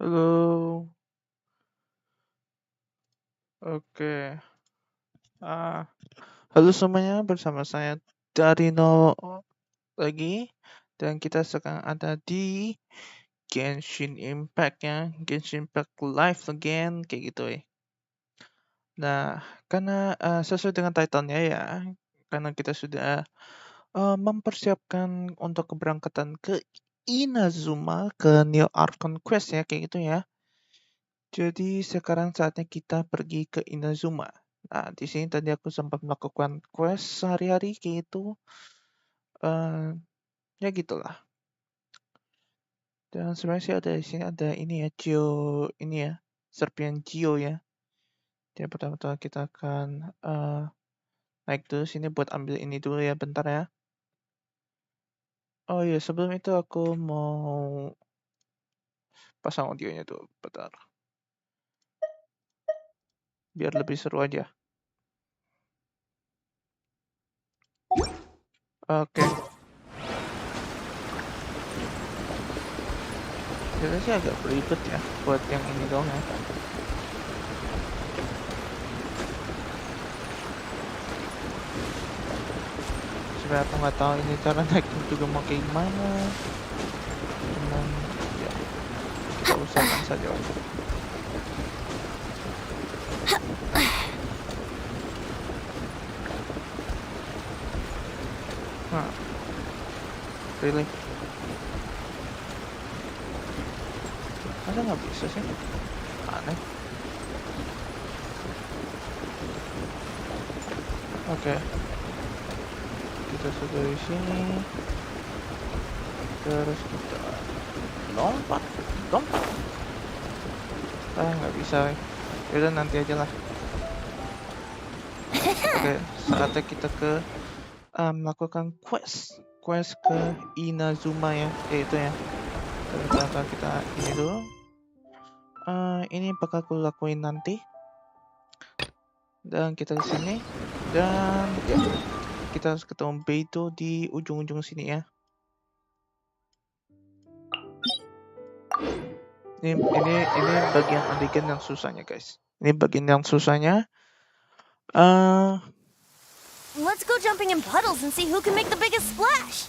Halo, oke. Ah, halo semuanya, bersama saya dari nol lagi, dan kita sekarang ada di Genshin Impact ya, Genshin Impact Live again, kayak gitu ya. Nah, karena sesuai dengan title-nya ya, karena kita sudah mempersiapkan untuk keberangkatan ke Inazuma, ke New Archon Quest ya, kayak gitu ya. Jadi sekarang saatnya kita pergi ke Inazuma. Nah, di sini tadi aku sempat melakukan quest sehari-hari kayak gitu. Eh, ya gitulah. Dan sebenarnya sih ada di sini ada ini ya, Geo ini ya, Serpian Geo ya. Jadi pertama-tama kita akan naik dulu sini buat ambil ini dulu ya, bentar ya. Oh iya, sebelum itu aku mau pasang audionya tuh, bentar. Biar lebih seru aja. Oke. Jadi sih agak beribet ya buat yang ini doang ya. Sebenarnya aku nggak tahu ini cara naiknya juga mau kayak gimana. Cuman ya kita usahakan saja lah. Nah, really? Masa nggak bisa sih? Aneh. Oke, kita sudah di sini. Terus kita lompat, lompat. Nggak bisa. Yaudah nanti aja lah. Oke, saatnya kita ke melakukan quest ke Inazuma ya, itu ya. Ternyata kita ini dulu. Ini bakal aku lakuin nanti. Dan kita di sini. Dan ya, kita harus ketemu Beidou di ujung-ujung sini ya. Ini bagian adegan yang susahnya guys. Ini bagian yang susahnya. Let's go jumping in puddles and see who can make the biggest splash.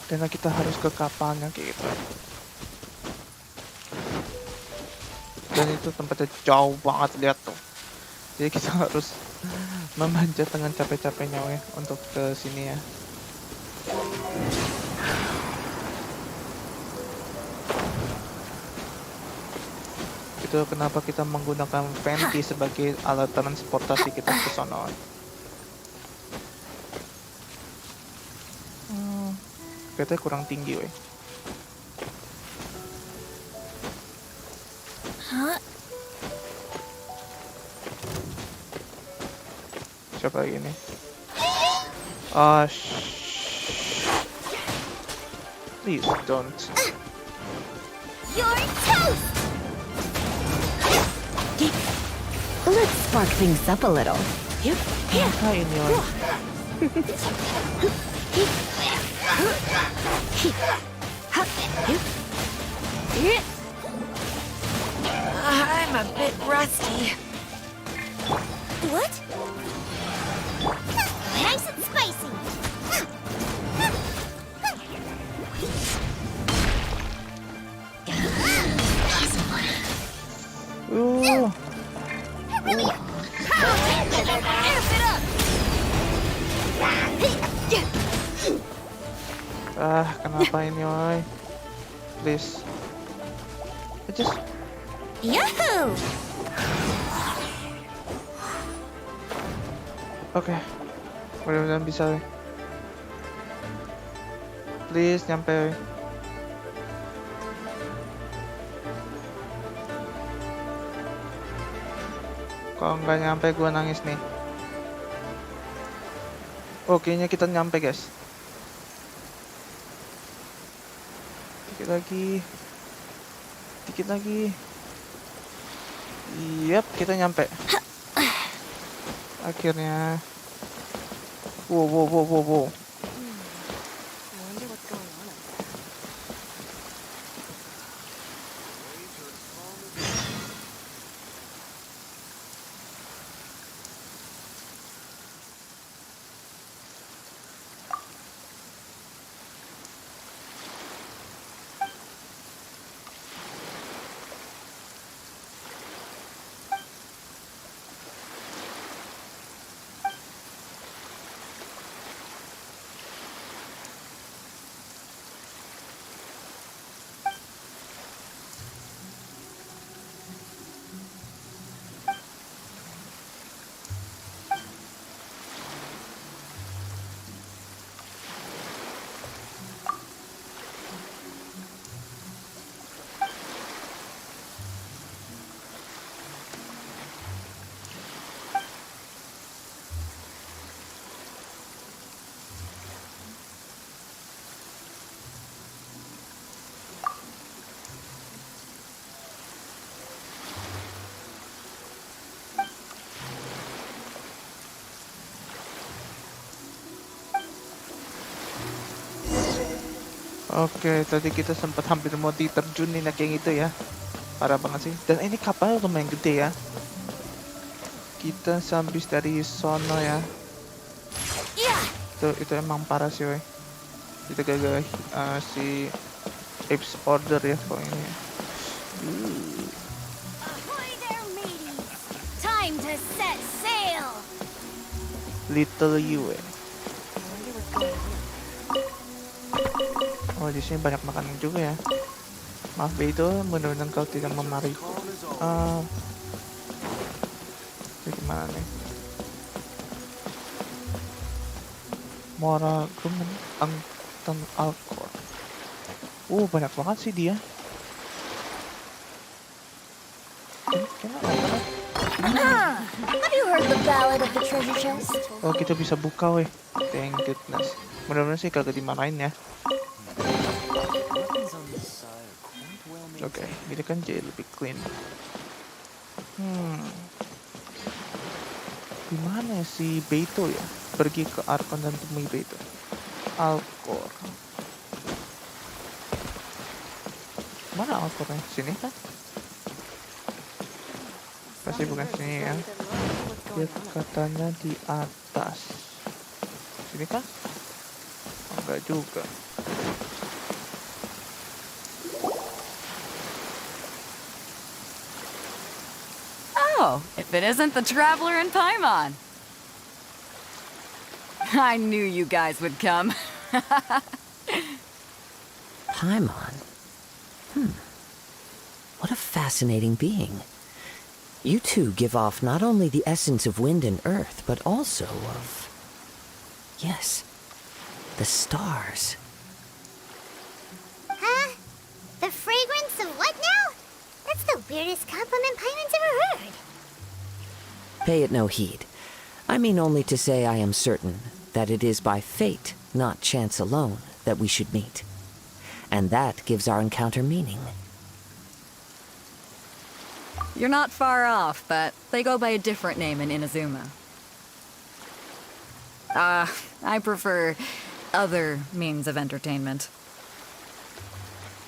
Karena kita harus ke kapalnya kayak gitu. Dan itu tempatnya jauh banget, lihat tuh. Jadi kita harus memanjat dengan capek-capeknya ya untuk ke sini ya. Itu kenapa kita menggunakan Venti sebagai alat transportasi kita ke sana. Katanya kurang tinggi, weh. Huh? Siapa lagi nih? Please don't. You're toast! Let's spark things up a little. Apa ini, weh? I'm a bit rusty. What? Nice and spicy. Kenapa ini, woi? Please. Yahoo! Oke. Mudah-mudahan bisa, woi. Please, nyampe, woi. Kalau nggak nyampe, gue nangis nih. Kayaknya kita nyampe, guys. Dikit lagi. Yap, kita nyampe. Akhirnya. Wow. Oke, tadi kita sempat hampir mau diterjunin ya kayak gitu ya. Parah banget sih. Dan ini kapal lumayan gede ya. Kita habis dari sono ya. Yeah. Itu emang parah sih, weh. Kita gagal si Apes Order ya kalau ini. Ahoy there, mateys. Time to set sail. Little you, Oh, di sini banyak makanan juga ya. Maaf Beidou, mudah-mudahan kau tidak memariku. Ini gimana nih? Moral Grumen Angton Alcor. Banyak banget sih dia. Have you heard the ballad of the treasure chest? Oh, kita bisa buka, weh. Thank goodness. Mudah-mudahan sih kagak dimarahin ya. Oke, ini kan jadi lebih clean. Gimana si Beidou ya? Pergi ke Arkon dan temui Beidou. Alcor. Mana Alcornya? Sini kan? Pasti bukan sini ya. Dia katanya di atas. Sini kan? Enggak juga. Oh, if it isn't the Traveler and Paimon. I knew you guys would come. Paimon? What a fascinating being. You two give off not only the essence of wind and earth, but also of... yes, the stars. Huh? The fragrance of what now? That's the weirdest compliment Paimon's ever heard. Pay it no heed. I mean only to say I am certain that it is by fate, not chance alone, that we should meet. And that gives our encounter meaning. You're not far off, but they go by a different name in Inazuma. I prefer other means of entertainment.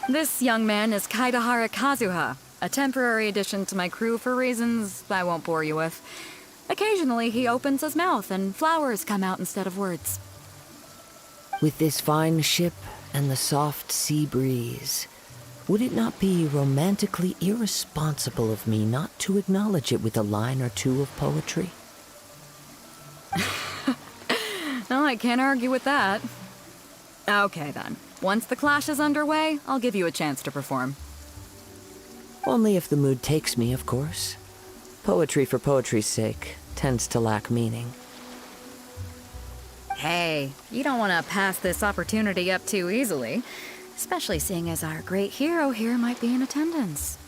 This young man is Kaidahara Kazuha, a temporary addition to my crew for reasons I won't bore you with. Occasionally, he opens his mouth and flowers come out instead of words. With this fine ship and the soft sea breeze, would it not be romantically irresponsible of me not to acknowledge it with a line or two of poetry? Well, I can't argue with that. Okay, then. Once the clash is underway, I'll give you a chance to perform. Only if the mood takes me, of course. Poetry for poetry's sake tends to lack meaning. Hey, you don't want to pass this opportunity up too easily, especially seeing as our great hero here might be in attendance.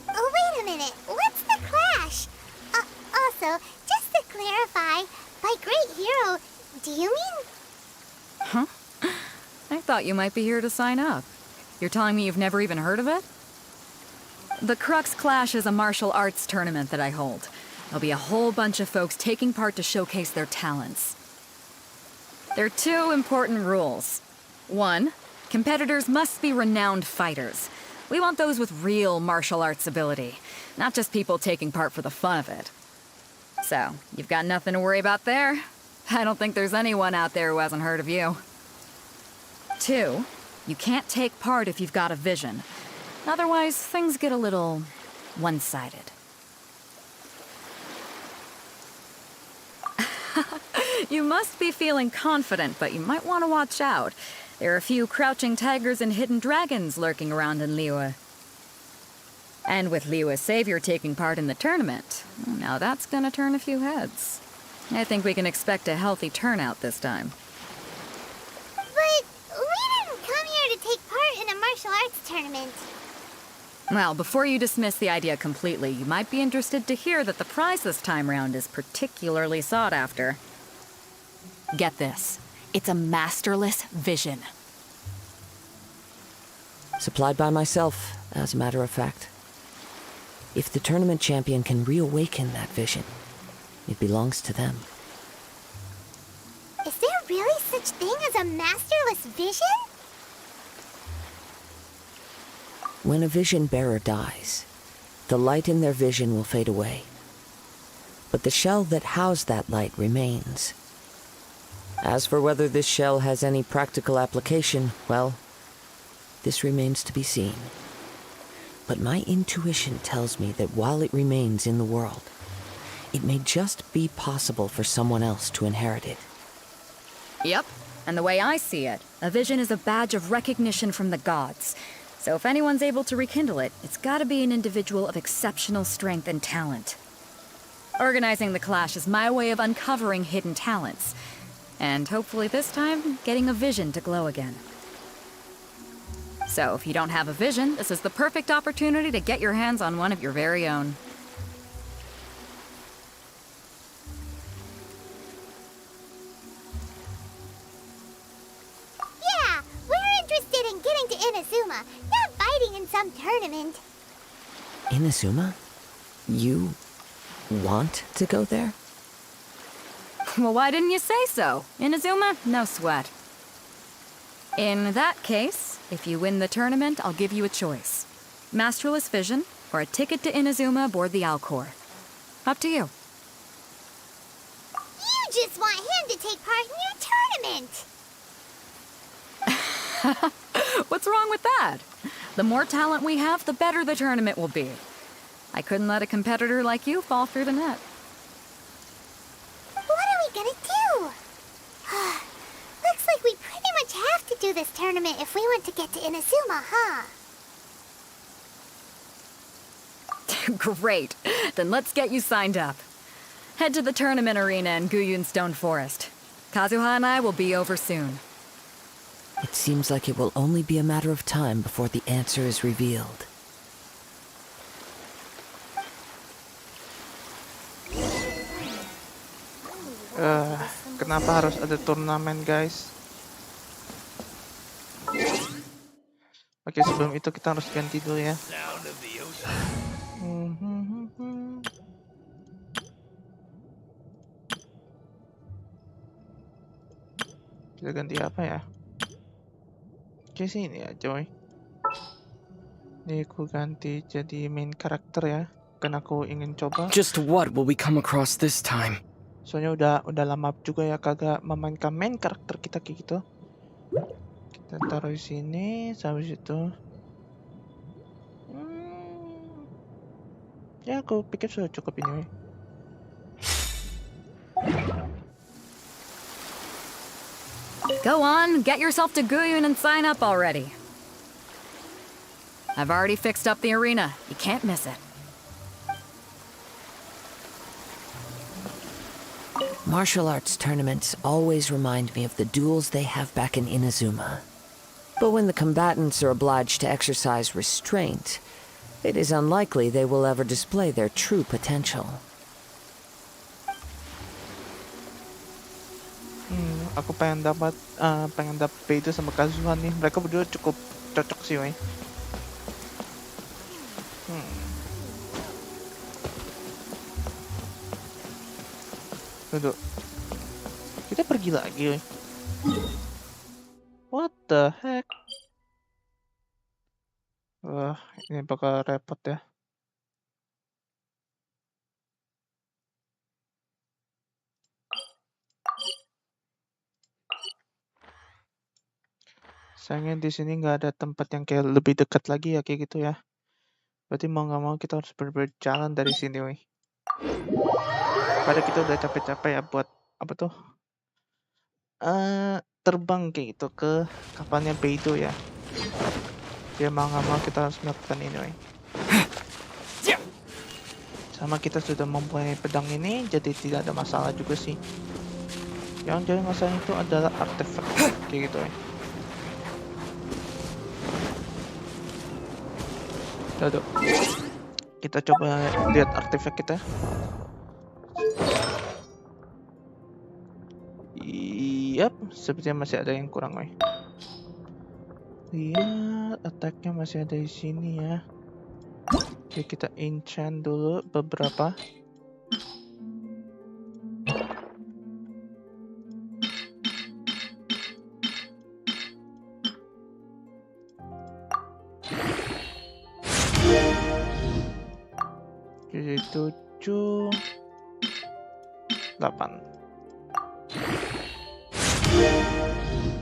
Oh, wait a minute. What's the clash? Also, just to clarify, by great hero, do you mean... Huh? I thought you might be here to sign up. You're telling me you've never even heard of it? The Crux Clash is a martial arts tournament that I hold. There'll be a whole bunch of folks taking part to showcase their talents. There are two important rules. One, competitors must be renowned fighters. We want those with real martial arts ability, not just people taking part for the fun of it. So, you've got nothing to worry about there. I don't think there's anyone out there who hasn't heard of you. Two, you can't take part if you've got a vision. Otherwise, things get a little one-sided. You must be feeling confident, but you might want to watch out. There are a few crouching tigers and hidden dragons lurking around in Liyue. And with Liyue's savior taking part in the tournament, now that's gonna turn a few heads. I think we can expect a healthy turnout this time. But we didn't come here to take part in a martial arts tournament. Well, before you dismiss the idea completely, you might be interested to hear that the prize this time round is particularly sought after. Get this. It's a masterless vision. Supplied by myself, as a matter of fact. If the tournament champion can reawaken that vision, it belongs to them. Is there really such thing as a masterless vision? When a vision bearer dies, the light in their vision will fade away. But the shell that housed that light remains. As for whether this shell has any practical application, well, this remains to be seen. But my intuition tells me that while it remains in the world, it may just be possible for someone else to inherit it. Yep, and the way I see it, a vision is a badge of recognition from the gods. So if anyone's able to rekindle it, it's gotta be an individual of exceptional strength and talent. Organizing the clash is my way of uncovering hidden talents. And hopefully this time, getting a vision to glow again. So if you don't have a vision, this is the perfect opportunity to get your hands on one of your very own. Yeah, we're interested in getting to Inazuma, not fighting in some tournament. Inazuma? You want to go there? Well, why didn't you say so? Inazuma, no sweat. In that case, if you win the tournament, I'll give you a choice. Masterless vision, or a ticket to Inazuma aboard the Alcor. Up to you. You just want him to take part in your tournament. What's wrong with that? The more talent we have, the better the tournament will be. I couldn't let a competitor like you fall through the net. What are we gonna do? Looks like we pretty much have to do this tournament if we want to get to Inazuma, huh? Great. Then let's get you signed up. Head to the tournament arena in Guyun Stone Forest. Kazuha and I will be over soon. It seems like it will only be a matter of time before the answer is revealed. Kenapa harus ada turnamen, guys? Oke, sebelum itu kita harus ganti dulu ya. Kita ganti apa ya? Oke, sini ya, coy. Ini aku ganti jadi main karakter ya. Karena aku ingin coba. Just what will we come across this time? Soalnya udah lama juga ya kagak memainkan main karakter kita kayak gitu. Kita taruh di sini, sampai situ. Ya aku pikir sudah cukup ini. Go on, get yourself to Guyun and sign up already. I've already fixed up the arena. You can't miss it. Martial arts tournaments always remind me of the duels they have back in Inazuma. But when the combatants are obliged to exercise restraint, it is unlikely they will ever display their true potential. Aku pengen dapat Beidou sama Kazuha nih. Mereka berdua cukup cocok sih, wey. Duduk. Kita pergi lagi, wey. What the heck? Wah, ini bakal repot ya. Sayangnya di sini nggak ada tempat yang kayak lebih dekat lagi ya kayak gitu ya. Berarti mau nggak mau kita harus berjalan dari sini, wey. Padahal kita udah capek-capek ya buat apa tuh? Terbang kayak gitu ke kapalnya Beidou ya. Dia mau nggak mau kita harus melakukan ini, wey. Sama kita sudah mempunyai pedang ini, jadi tidak ada masalah juga sih. Yang jadi masalah itu adalah artefak kayak gitu, wey. Duduk. Kita coba lihat artefak kita. Yap, sepertinya masih ada yang kurang, wey. Lihat, attack-nya masih ada di sini ya. Oke, kita enchant dulu beberapa. Jadi 7, 8.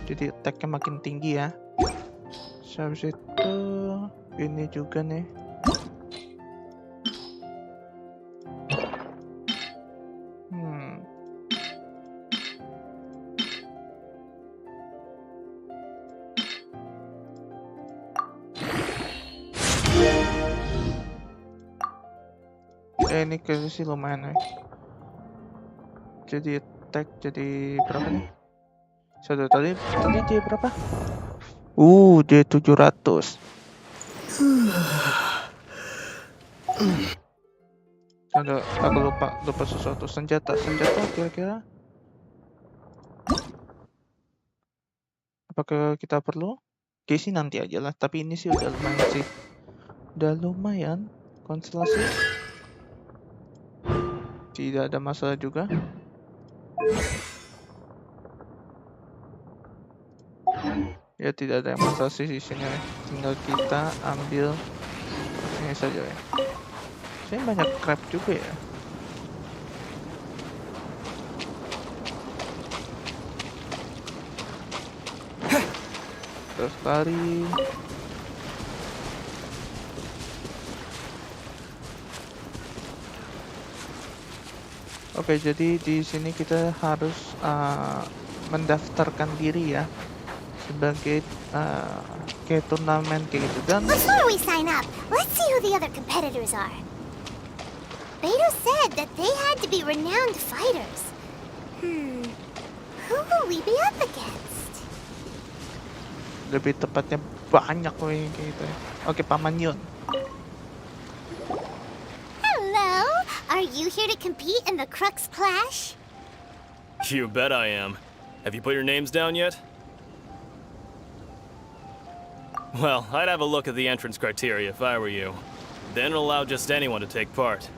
Jadi attack-nya makin tinggi ya. Habis itu ini juga nih. Ini kayaknya sih lumayan nih. Jadi attack jadi berapa nih? Sudah tadi jadi berapa? Jadi 700. Aku lupa sesuatu. Senjata kira-kira. Apakah kita perlu? Oke sih nanti aja lah. Tapi ini sih udah lumayan sih. Udah lumayan. Konstelasi. Tidak ada masalah juga. Ya tidak ada yang masalah sih di sini. Tinggal kita ambil ini saja ya. Saya banyak crab juga ya. Terus lari. Oke, jadi di sini kita harus mendaftarkan diri ya sebagai kayak turnamen kayak gitu. Dan Before we sign up, let's see who the other competitors are. Beidou said that they had to be renowned fighters. Who will we be up against? lebih tepatnya banyak loh yang kayak gitu ya. Oke, Paman Yun. Hello, are you here to compete in the Crux Clash? You bet I am. Have you put your names down yet? Well, I'd have a look at the entrance criteria if I were you. Then allow just anyone to take part.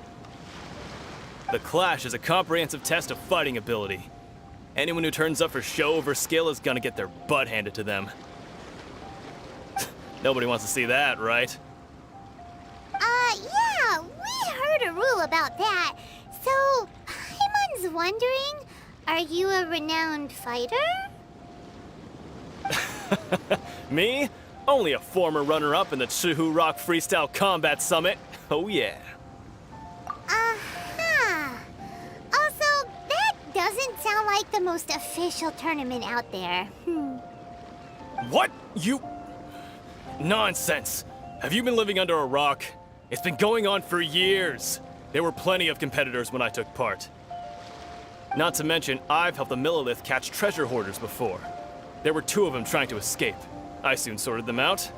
The Clash is a comprehensive test of fighting ability. Anyone who turns up for show over skill is gonna get their butt handed to them. Nobody wants to see that, right? Yeah, we heard a rule about that. So, Paimon's wondering, are you a renowned fighter? Me? Only a former runner-up in the Chihu Rock Freestyle Combat Summit. Oh yeah. Also, that doesn't sound like the most official tournament out there. What? You... Nonsense! Have you been living under a rock? It's been going on for years. There were plenty of competitors when I took part. Not to mention, I've helped the Millilith catch treasure hoarders before. There were 2 of them trying to escape. I soon sorted them out.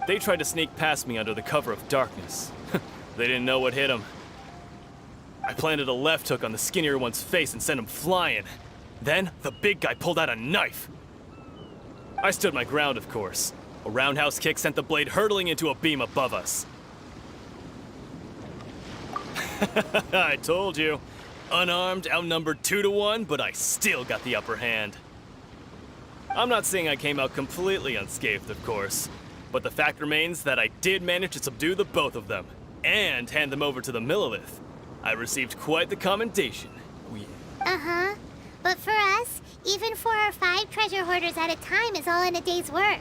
They tried to sneak past me under the cover of darkness. They didn't know what hit them. I planted a left hook on the skinnier one's face and sent him flying. Then, the big guy pulled out a knife. I stood my ground, of course. A roundhouse kick sent the blade hurtling into a beam above us. I told you. Unarmed, outnumbered 2-1, but I still got the upper hand. I'm not saying I came out completely unscathed, of course, but the fact remains that I did manage to subdue the both of them, and hand them over to the Millilith. I received quite the commendation. Oh, yeah. But for us, even 4 or 5 treasure hoarders at a time is all in a day's work.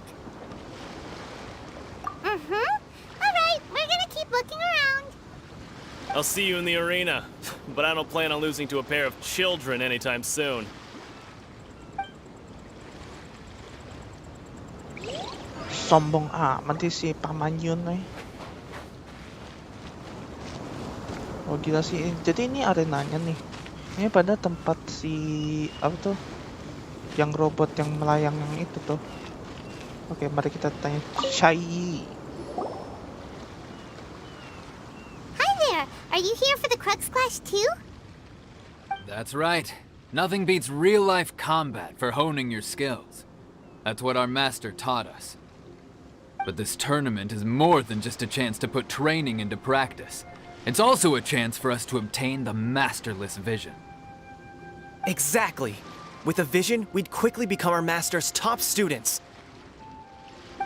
Alright, we're gonna keep looking around. I'll see you in the arena, but I don't plan on losing to a pair of children anytime soon. Sombong amat si Paman Yun nih. Oh gila sih. Jadi ini arenanya nih. Ini pada tempat si apa tuh? Yang robot yang melayang yang itu tuh. Oke, mari kita tanya Shai. Hi there, are you here for the Crux Clash too? That's right. Nothing beats real-life combat for honing your skills. That's what our master taught us. But this tournament is more than just a chance to put training into practice. It's also a chance for us to obtain the masterless vision. Exactly. With a vision, we'd quickly become our master's top students.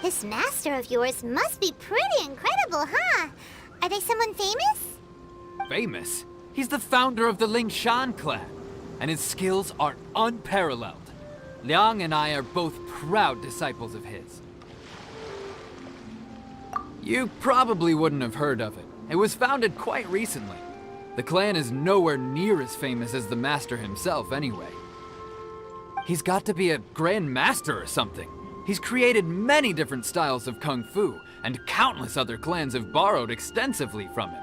This master of yours must be pretty incredible, huh? Are they someone famous? famous. He's the founder of the Lingshan clan, and his skills are unparalleled. Liang and I are both proud disciples of his. You probably wouldn't have heard of it. It was founded quite recently. The clan is nowhere near as famous as the master himself anyway. He's got to be a grand master or something. He's created many different styles of kung fu, and countless other clans have borrowed extensively from him.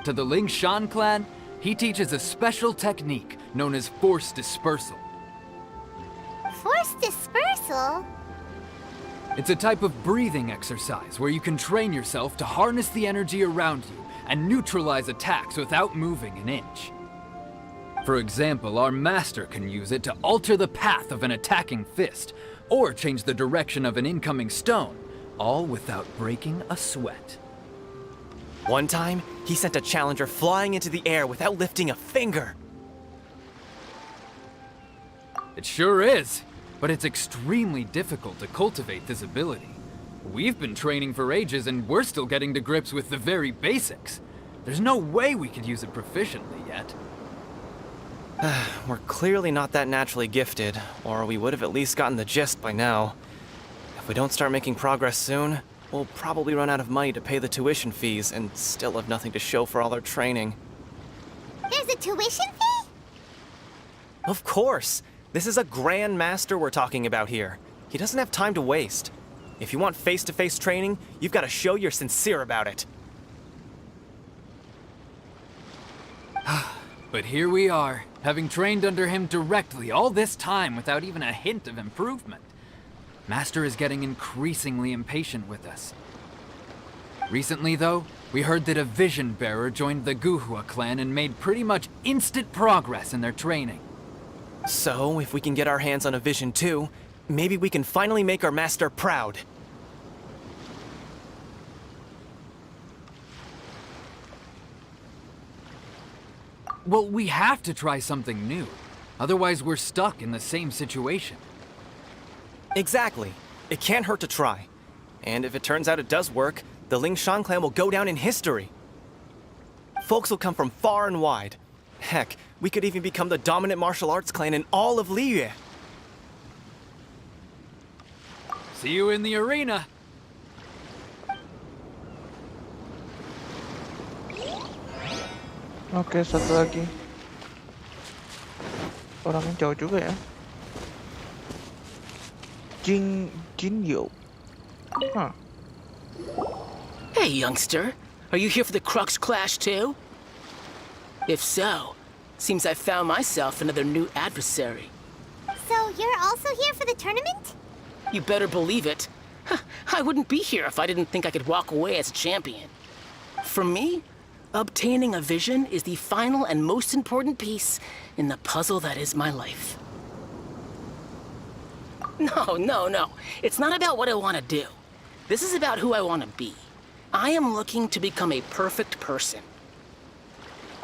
To the Lingshan clan, he teaches a special technique known as force dispersal. Force dispersal? It's a type of breathing exercise where you can train yourself to harness the energy around you and neutralize attacks without moving an inch. For example, our master can use it to alter the path of an attacking fist, or change the direction of an incoming stone, all without breaking a sweat. One time, he sent a challenger flying into the air without lifting a finger. It sure is, but it's extremely difficult to cultivate this ability. We've been training for ages and we're still getting to grips with the very basics. There's no way we could use it proficiently yet. We're clearly not that naturally gifted, or we would have at least gotten the gist by now. If we don't start making progress soon, we'll probably run out of money to pay the tuition fees and still have nothing to show for all our training. There's a tuition fee? Of course! This is a Grand Master we're talking about here. He doesn't have time to waste. If you want face-to-face training, you've got to show you're sincere about it. But here we are, having trained under him directly all this time without even a hint of improvement. Master is getting increasingly impatient with us. Recently, though, we heard that a vision bearer joined the Guhua clan and made pretty much instant progress in their training. So, if we can get our hands on a vision too, maybe we can finally make our master proud. Well, we have to try something new. Otherwise, we're stuck in the same situation. Exactly. It can't hurt to try. And if it turns out it does work, the Lingshan clan will go down in history. Folks will come from far and wide. Heck, we could even become the dominant martial arts clan in all of Liyue. See you in the arena. Oke, satu lagi. Orangnya jauh juga ya. Jinyo. Huh. Hey, youngster. Are you here for the Crux Clash too? If so, seems I found myself another new adversary. So you're also here for the tournament? You better believe it. I wouldn't be here if I didn't think I could walk away as a champion. For me, obtaining a vision is the final and most important piece in the puzzle that is my life. No. It's not about what I want to do. This is about who I want to be. I am looking to become a perfect person.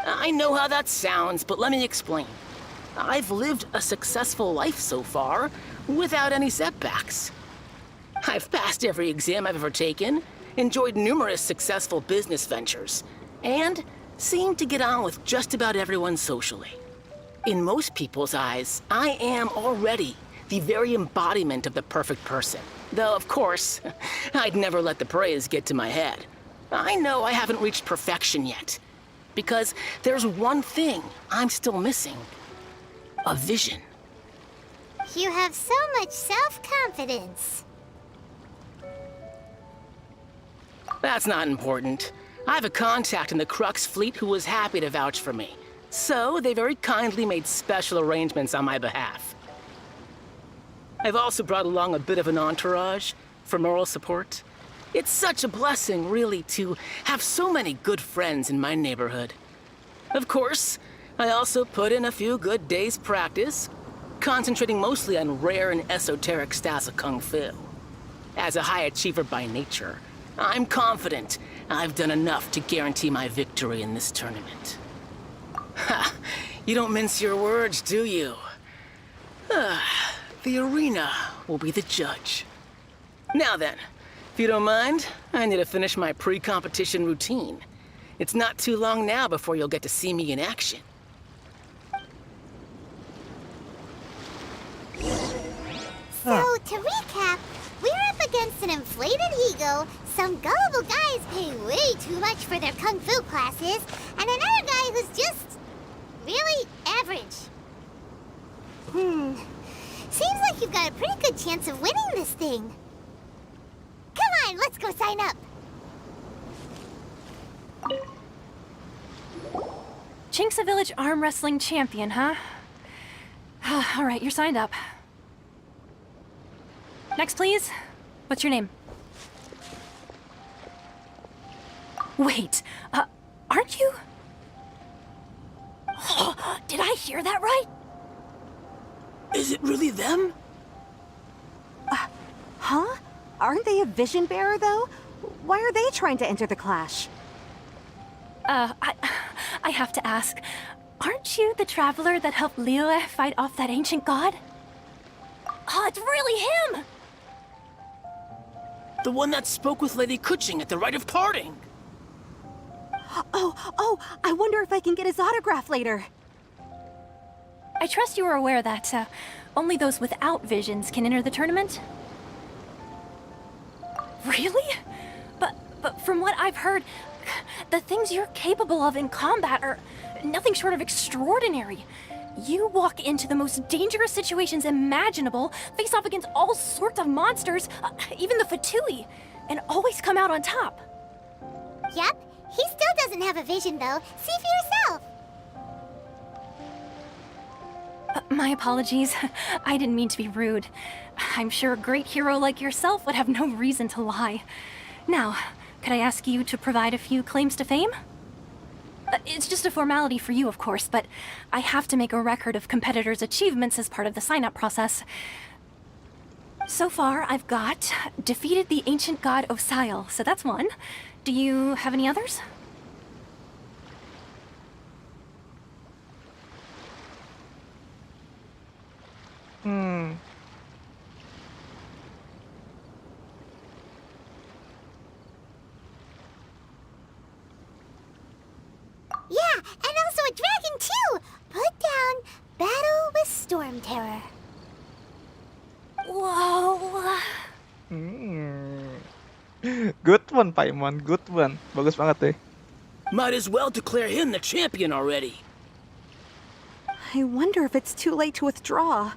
I know how that sounds, but let me explain. I've lived a successful life so far, without any setbacks. I've passed every exam I've ever taken, enjoyed numerous successful business ventures, and seem to get on with just about everyone socially. In most people's eyes, I am already the very embodiment of the perfect person. Though, of course, I'd never let the praise get to my head. I know I haven't reached perfection yet, because there's one thing I'm still missing. A vision. You have so much self-confidence. That's not important. I have a contact in the Crux fleet who was happy to vouch for me. So they very kindly made special arrangements on my behalf. I've also brought along a bit of an entourage for moral support. It's such a blessing, really, to have so many good friends in my neighborhood. Of course, I also put in a few good days' practice, concentrating mostly on rare and esoteric styles of kung fu. As a high achiever by nature, I'm confident I've done enough to guarantee my victory in this tournament. Ha! You don't mince your words, do you? The arena will be the judge. Now then, if you don't mind, I need to finish my pre-competition routine. It's not too long now before you'll get to see me in action. So, to recap, we're up against an inflated ego, some gullible guys paying way too much for their kung fu classes, and another guy who's just really average. Seems like you've got a pretty good chance of winning this thing. Come on, let's go sign up. Chinksa Village arm wrestling champion, huh? All right, you're signed up. Next, please. What's your name? Wait, aren't you? Did I hear that right? Is it really them? Huh? Aren't they a vision bearer, though? Why are they trying to enter the clash? I have to ask, aren't you the traveler that helped Liyue fight off that ancient god? Oh, it's really him! The one that spoke with Lady Kuching at the rite of parting. Oh, I wonder if I can get his autograph later. I trust you are aware that only those without visions can enter the tournament? Really? But from what I've heard, the things you're capable of in combat are nothing short of extraordinary. You walk into the most dangerous situations imaginable, face off against all sorts of monsters, even the Fatui, and always come out on top. Yep, he still doesn't have a vision, though. See for yourself. My apologies. I didn't mean to be rude. I'm sure a great hero like yourself would have no reason to lie. Now, could I ask you to provide a few claims to fame? It's just a formality for you, of course, but I have to make a record of competitors' achievements as part of the sign-up process. So far, I've got defeated the ancient god Osile, so that's one. Do you have any others? Yeah, and also a dragon, too! Put down Battle with Storm Terror. Whoa! Good one, Paimon. Good one. Bagus banget deh. Might as well declare him the champion already. I wonder if it's too late to withdraw.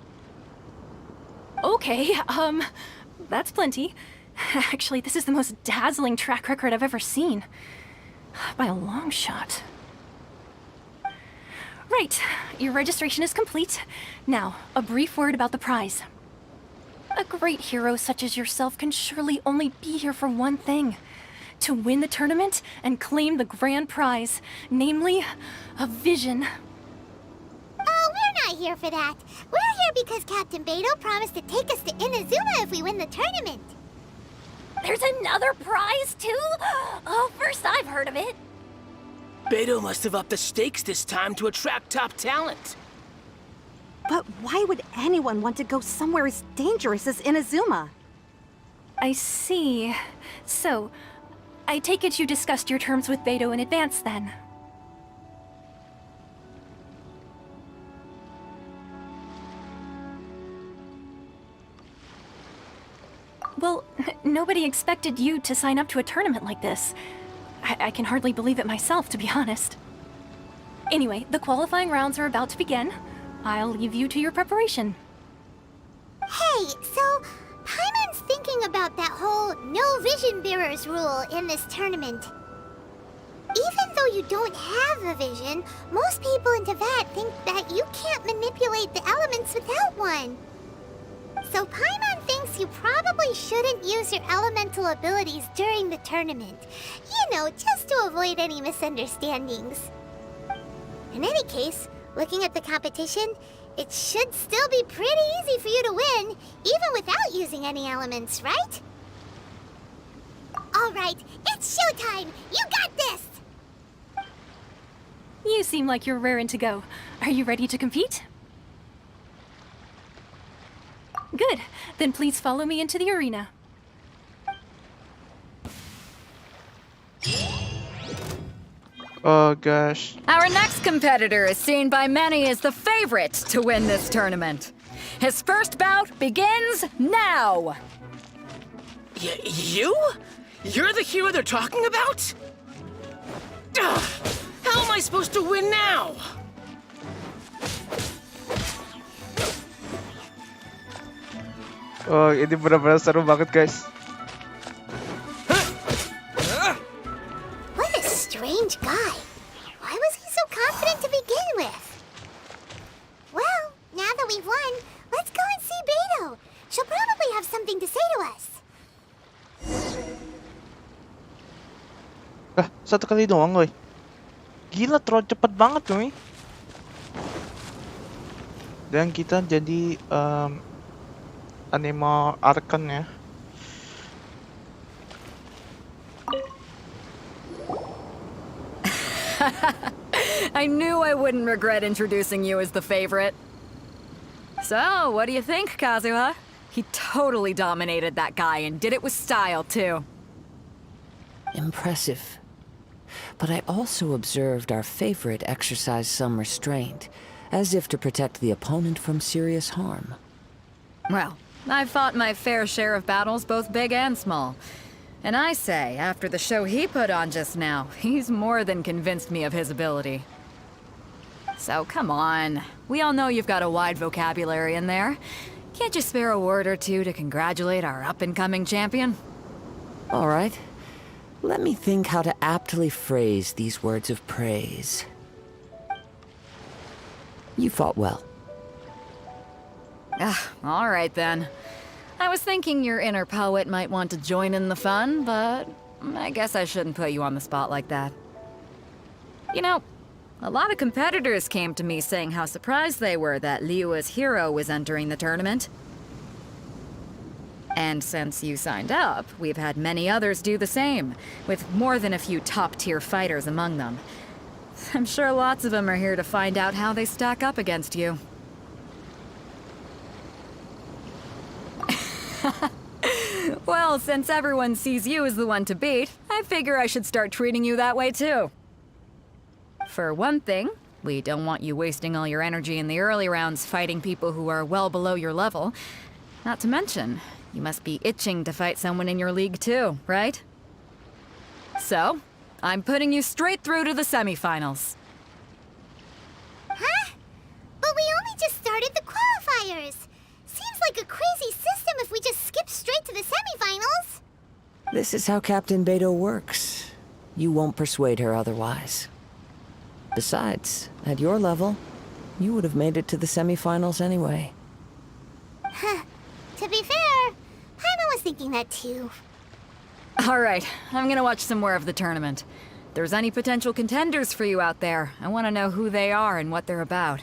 Okay, that's plenty. Actually, this is the most dazzling track record I've ever seen. By a long shot. Right, your registration is complete. Now, a brief word about the prize. A great hero such as yourself can surely only be here for one thing. To win the tournament and claim the grand prize, namely, a vision. Oh, we're not here for that. We're here because Captain Beidou promised to take us to Inazuma if we win the tournament. There's another prize, too? Oh, first I've heard of it. Beidou must have upped the stakes this time to attract top talent. But why would anyone want to go somewhere as dangerous as Inazuma? I see. So, I take it you discussed your terms with Beidou in advance, then? Well, nobody expected you to sign up to a tournament like this. I can hardly believe it myself, to be honest. Anyway, the qualifying rounds are about to begin. I'll leave you to your preparation. Hey, so Paimon's thinking about that whole no vision bearers rule in this tournament. Even though you don't have a vision, most people in Teyvat think that you can't manipulate the elements without one. So Paimon thinks you probably shouldn't use your elemental abilities during the tournament. You know, just to avoid any misunderstandings. In any case, looking at the competition, it should still be pretty easy for you to win, even without using any elements, right? All right, it's showtime! You got this! You seem like you're raring to go. Are you ready to compete? Good. Then please follow me into the arena. Oh gosh. Our next competitor is seen by many as the favorite to win this tournament. His first bout begins now! You? You're the hero they're talking about? Ugh, how am I supposed to win now? Oh, ini benar-benar seru banget, guys. What a strange guy. Why was he so confident to begin with? Well, now that we've won, let's go and see Beidou. She'll probably have something to say to us. Satu kali doang, woy. Gila, terlalu cepat banget, woy. Dan kita jadi anime arkan ya. I knew I wouldn't regret introducing you as the favorite. So, what do you think, Kazuha? He totally dominated that guy and did it with style, too. Impressive. But I also observed our favorite exercise some restraint, as if to protect the opponent from serious harm. Well, I've fought my fair share of battles, both big and small. And I say, after the show he put on just now, he's more than convinced me of his ability. So come on. We all know you've got a wide vocabulary in there. Can't you spare a word or two to congratulate our up-and-coming champion? All right. Let me think how to aptly phrase these words of praise. You fought well. All right then. I was thinking your inner poet might want to join in the fun, but I guess I shouldn't put you on the spot like that. You know, a lot of competitors came to me saying how surprised they were that Liyue's hero was entering the tournament. And since you signed up, we've had many others do the same, with more than a few top-tier fighters among them. I'm sure lots of them are here to find out how they stack up against you. Well, since everyone sees you as the one to beat, I figure I should start treating you that way too. For one thing, we don't want you wasting all your energy in the early rounds fighting people who are well below your level. Not to mention, you must be itching to fight someone in your league too, right? So, I'm putting you straight through to the semifinals. Huh? But we only just started the qualifiers. Seems like a crazy system if we just skip straight to the semifinals. This is how Captain Beidou works. You won't persuade her otherwise. Besides, at your level, you would have made it to the semifinals anyway. Huh. To be fair, Paimon was thinking that too. All right, I'm gonna watch some more of the tournament. If there's any potential contenders for you out there, I want to know who they are and what they're about.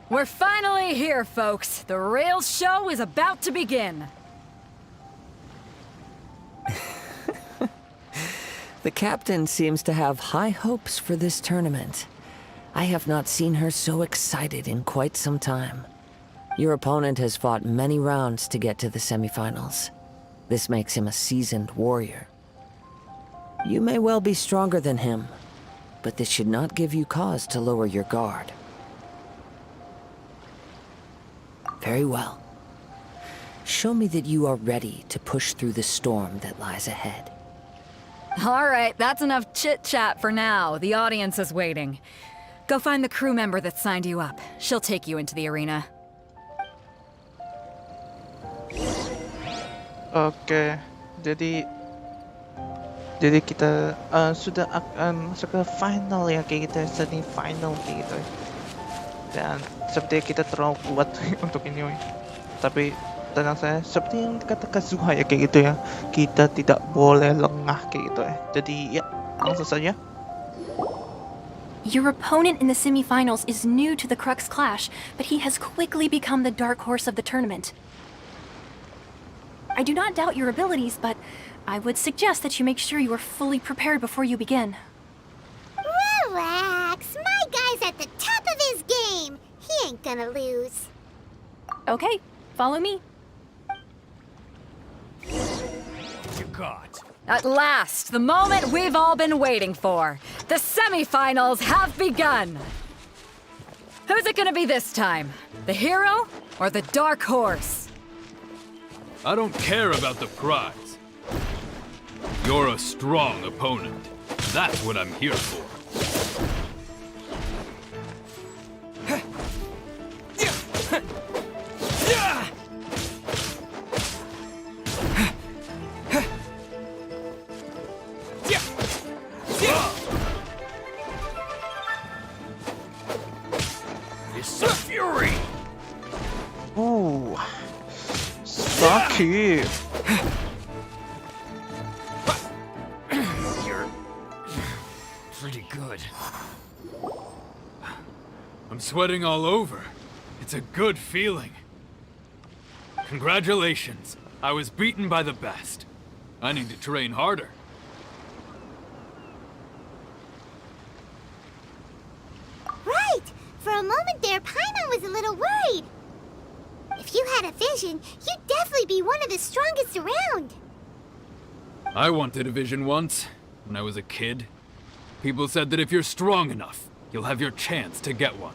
We're finally here, folks. The real show is about to begin. The captain seems to have high hopes for this tournament. I have not seen her so excited in quite some time. Your opponent has fought many rounds to get to the semifinals. This makes him a seasoned warrior. You may well be stronger than him, but this should not give you cause to lower your guard. Very well. Show me that you are ready to push through the storm that lies ahead. All right, that's enough chit-chat for now. The audience is waiting. Go find the crew member that signed you up. She'll take you into the arena. Oke, jadi kita sudah akan masuk ke final ya, kayak gitu, semi final kayak gitu. Dan sepertinya kita terlalu kuat untuk ini, woy. Tapi tenang saya, seperti yang dikata Kazuha ya kayak gitu ya, kita tidak boleh lengah kayak gitu ya. Jadi ya, langsung saja. Your opponent in the semifinals is new to the Crux Clash, but he has quickly become the dark horse of the tournament. I do not doubt your abilities, but I would suggest that you make sure you are fully prepared before you begin. Relax. My guy's at the top of his game. He ain't gonna lose. Okay, follow me. got? At last, the moment we've all been waiting for. The semifinals have begun. Who's it gonna be this time? The hero or the dark horse? I don't care about the prize. You're a strong opponent. That's what I'm here for. It's a fury! Ooh. Stocky. You're pretty good. I'm sweating all over. It's a good feeling. Congratulations. I was beaten by the best. I need to train harder. Right! For a moment there, Paimon was a little worried. If you had a vision, you'd definitely be one of the strongest around. I wanted a vision once, when I was a kid. People said that if you're strong enough, you'll have your chance to get one.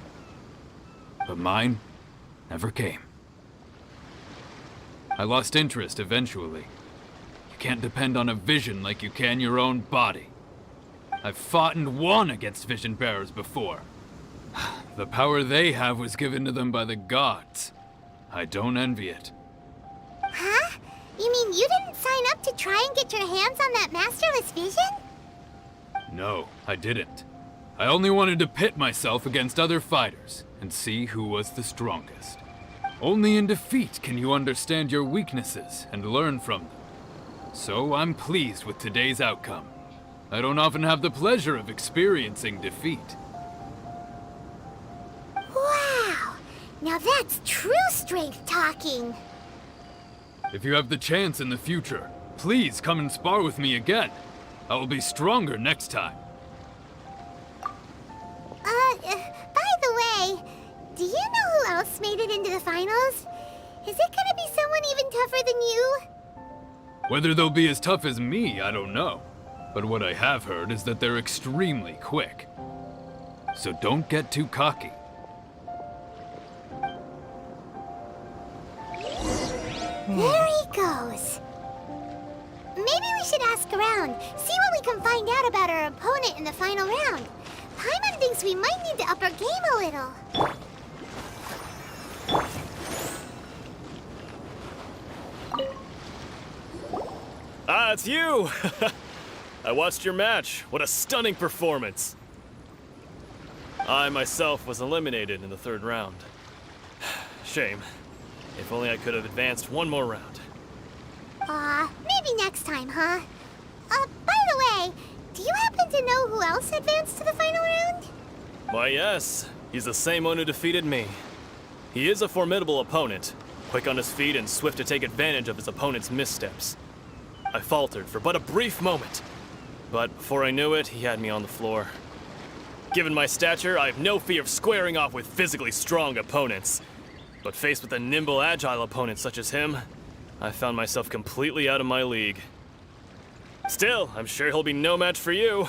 But mine never came. I lost interest eventually. You can't depend on a vision like you can your own body. I've fought and won against vision bearers before. The power they have was given to them by the gods. I don't envy it. Huh? You mean you didn't sign up to try and get your hands on that masterless vision? No, I didn't. I only wanted to pit myself against other fighters and see who was the strongest. Only in defeat can you understand your weaknesses and learn from them. So I'm pleased with today's outcome. I don't often have the pleasure of experiencing defeat. Wow! Now that's true strength talking. If you have the chance in the future, please come and spar with me again. I will be stronger next time. By the way, do you know who else made it into the finals? Is it gonna be someone even tougher than you? Whether they'll be as tough as me, I don't know. But what I have heard is that they're extremely quick. So don't get too cocky. There he goes. Maybe we should ask around, see what we can find out about our opponent in the final round. Paimon thinks we might need to up our game a little. Ah, it's you! I watched your match. What a stunning performance. I myself was eliminated in the third round. Shame. If only I could have advanced one more round. Maybe next time, huh? By the way, do you happen to know who else advanced to the final round? Why, yes. He's the same one who defeated me. He is a formidable opponent, quick on his feet and swift to take advantage of his opponent's missteps. I faltered for but a brief moment, but before I knew it, he had me on the floor. Given my stature, I have no fear of squaring off with physically strong opponents. But faced with a nimble, agile opponent such as him, I found myself completely out of my league. Still, I'm sure he'll be no match for you.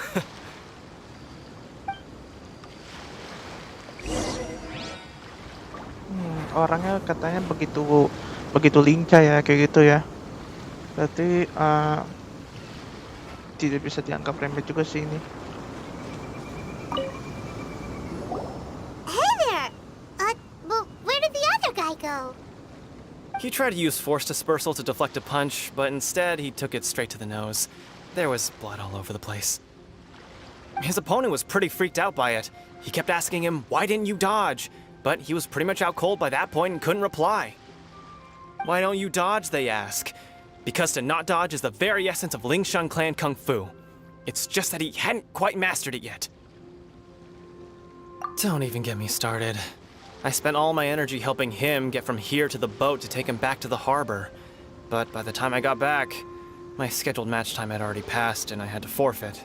Orangnya katanya begitu lincah ya, kayak gitu ya. Berarti tidak bisa dianggap remeh juga sih ini. Hey there! Well, where did the other guy go? He tried to use force dispersal to deflect a punch, but instead he took it straight to the nose. There was blood all over the place. His opponent was pretty freaked out by it. He kept asking him, "Why didn't you dodge?" But he was pretty much out cold by that point and couldn't reply. "Why don't you dodge?" they ask. Because to not dodge is the very essence of Lingshan clan kung fu. It's just that he hadn't quite mastered it yet. Don't even get me started. I spent all my energy helping him get from here to the boat to take him back to the harbor. But by the time I got back, my scheduled match time had already passed and I had to forfeit.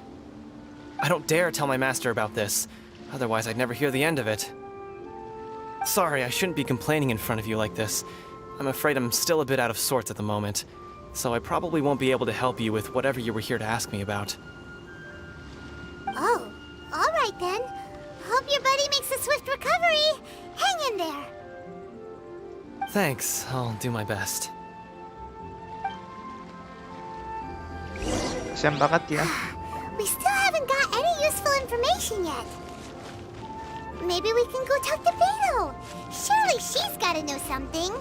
I don't dare tell my master about this, otherwise I'd never hear the end of it. Sorry, I shouldn't be complaining in front of you like this. I'm afraid I'm still a bit out of sorts at the moment. so I probably won't be able to help you with whatever you were here to ask me about. Oh, all right then. Hope your buddy makes a swift recovery. Hang in there. Thanks, I'll do my best. Siyang bakat ya. We still haven't got any useful information yet. Maybe we can go talk to Beidou. Surely she's gotta know something.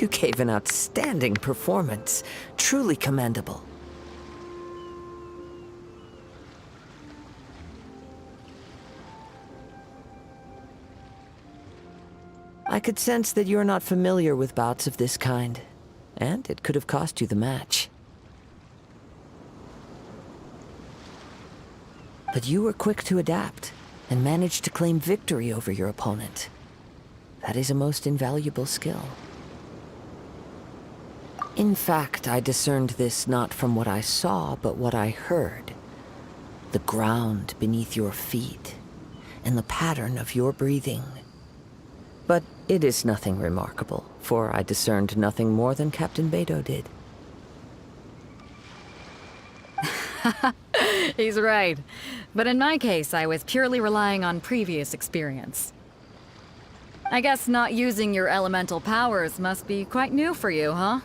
You gave an outstanding performance. Truly commendable. I could sense that you're not familiar with bouts of this kind, and it could have cost you the match. But you were quick to adapt, and managed to claim victory over your opponent. That is a most invaluable skill. In fact, I discerned this not from what I saw, but what I heard. The ground beneath your feet, and the pattern of your breathing. But it is nothing remarkable, for I discerned nothing more than Captain Beidou did. He's right. But in my case, I was purely relying on previous experience. I guess not using your elemental powers must be quite new for you, huh?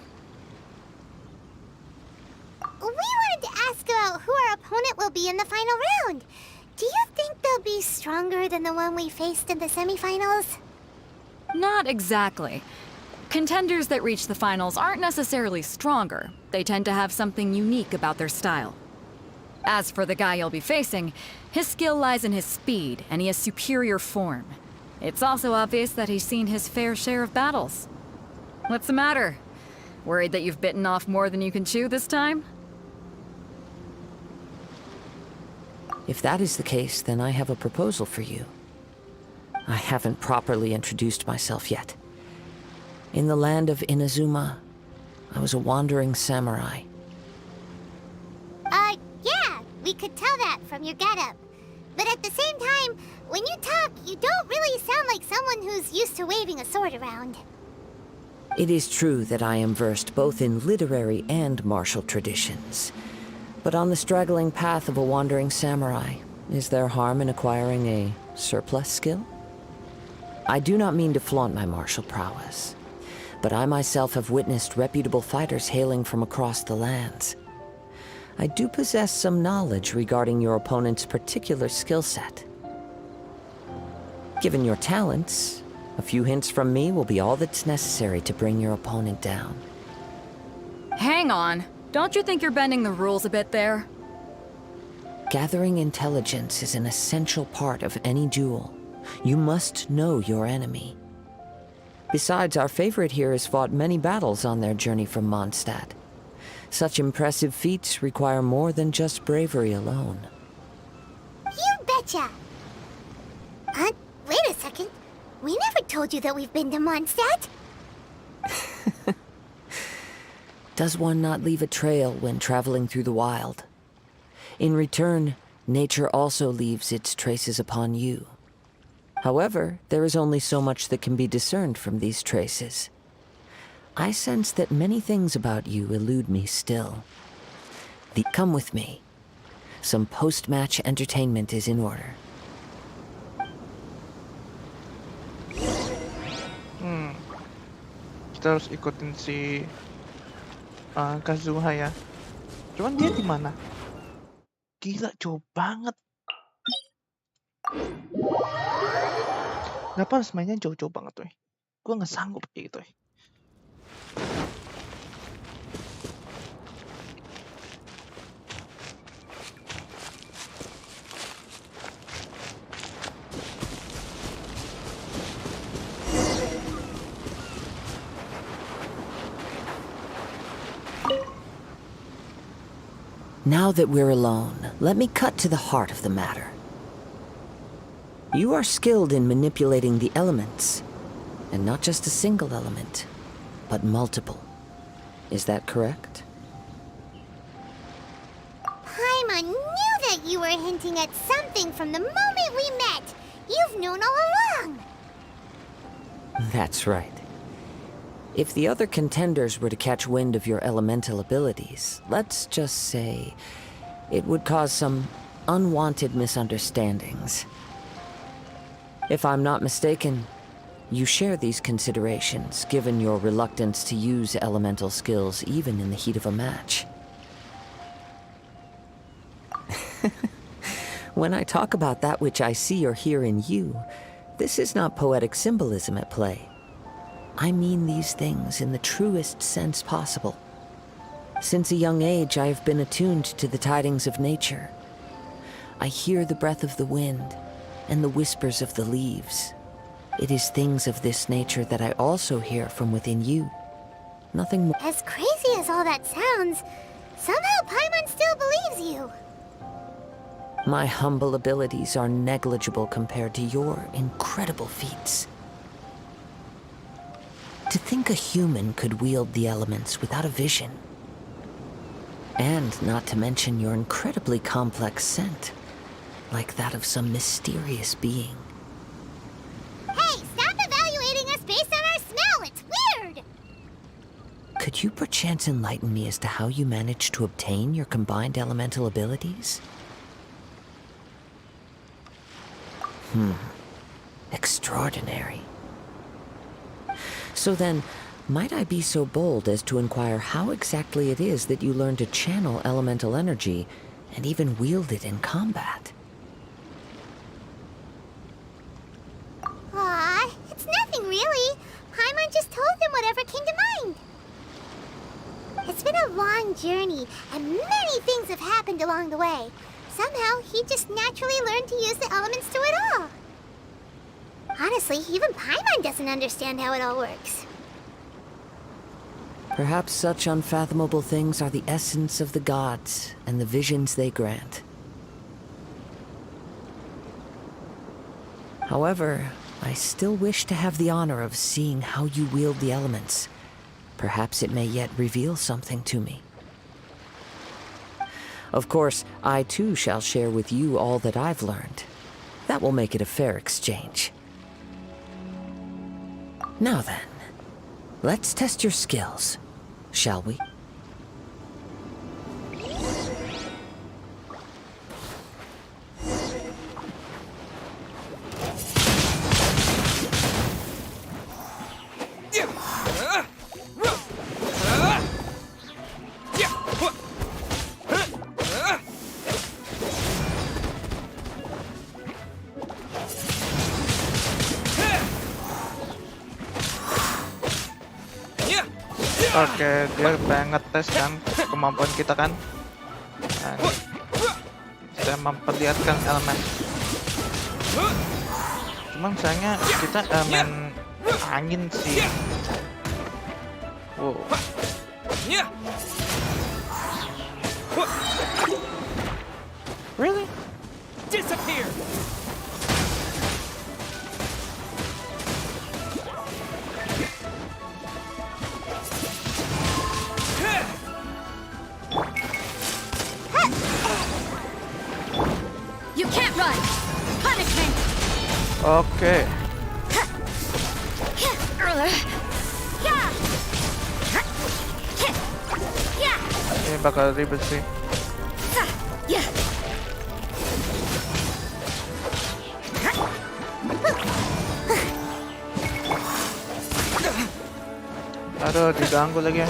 We wanted to ask about who our opponent will be in the final round. Do you think they'll be stronger than the one we faced in the semifinals? Not exactly. Contenders that reach the finals aren't necessarily stronger. They tend to have something unique about their style. As for the guy you'll be facing, his skill lies in his speed, and he has superior form. It's also obvious that he's seen his fair share of battles. What's the matter? Worried that you've bitten off more than you can chew this time? If that is the case, then I have a proposal for you. I haven't properly introduced myself yet. In the land of Inazuma, I was a wandering samurai. Yeah, we could tell that from your getup. But at the same time, when you talk, you don't really sound like someone who's used to waving a sword around. It is true that I am versed both in literary and martial traditions. But on the straggling path of a wandering samurai, is there harm in acquiring a surplus skill? I do not mean to flaunt my martial prowess, but I myself have witnessed reputable fighters hailing from across the lands. I do possess some knowledge regarding your opponent's particular skill set. Given your talents, a few hints from me will be all that's necessary to bring your opponent down. Hang on. Don't you think you're bending the rules a bit there? Gathering intelligence is an essential part of any duel. You must know your enemy. Besides, our favorite here has fought many battles on their journey from Mondstadt. Such impressive feats require more than just bravery alone. You betcha! Wait a second. We never told you that we've been to Mondstadt. Does one not leave a trail when traveling through the wild? In return, nature also leaves its traces upon you. However, there is only so much that can be discerned from these traces. I sense that many things about you elude me still. Come with me. Some post-match entertainment is in order. Kita harus ikutin si Kazuha ya. Cuman dia di mana? Gila, jauh banget. Kenapa harus mainnya jauh-jauh banget tuh? Gue nggak sanggup kayak gitu. Now that we're alone, let me cut to the heart of the matter. You are skilled in manipulating the elements, and not just a single element, but multiple. Is that correct? Paimon knew that you were hinting at something from the moment we met. You've known all along. That's right. If the other contenders were to catch wind of your elemental abilities, let's just say it would cause some unwanted misunderstandings. If I'm not mistaken, you share these considerations, given your reluctance to use elemental skills even in the heat of a match. When I talk about that which I see or hear in you, this is not poetic symbolism at play. I mean these things in the truest sense possible. Since a young age, I have been attuned to the tidings of nature. I hear the breath of the wind and the whispers of the leaves. It is things of this nature that I also hear from within you. Nothing more. As crazy as all that sounds, somehow Paimon still believes you. My humble abilities are negligible compared to your incredible feats. To think a human could wield the elements without a vision. And not to mention your incredibly complex scent, like that of some mysterious being. Hey, stop evaluating us based on our smell! It's weird! Could you perchance enlighten me as to how you managed to obtain your combined elemental abilities? Extraordinary. So then, might I be so bold as to inquire how exactly it is that you learn to channel elemental energy and even wield it in combat? Aw, it's nothing really. Paimon just told him whatever came to mind. It's been a long journey, and many things have happened along the way. Somehow, he just naturally learned to use the elements through it all. Honestly, even Paimon doesn't understand how it all works. Perhaps such unfathomable things are the essence of the gods and the visions they grant. However, I still wish to have the honor of seeing how you wield the elements. Perhaps it may yet reveal something to me. Of course, I too shall share with you all that I've learned. That will make it a fair exchange. Now then, let's test your skills, shall we? Oke, dia pengen ngetes kan kemampuan kita kan. Nah, saya memperlihatkan elemen. Cuman sayangnya kita elemen angin sih. Wow. Really? Disappear! You can't run! Punishment! Oke. Ini bakal ribet sih. Aduh, diganggu lagi.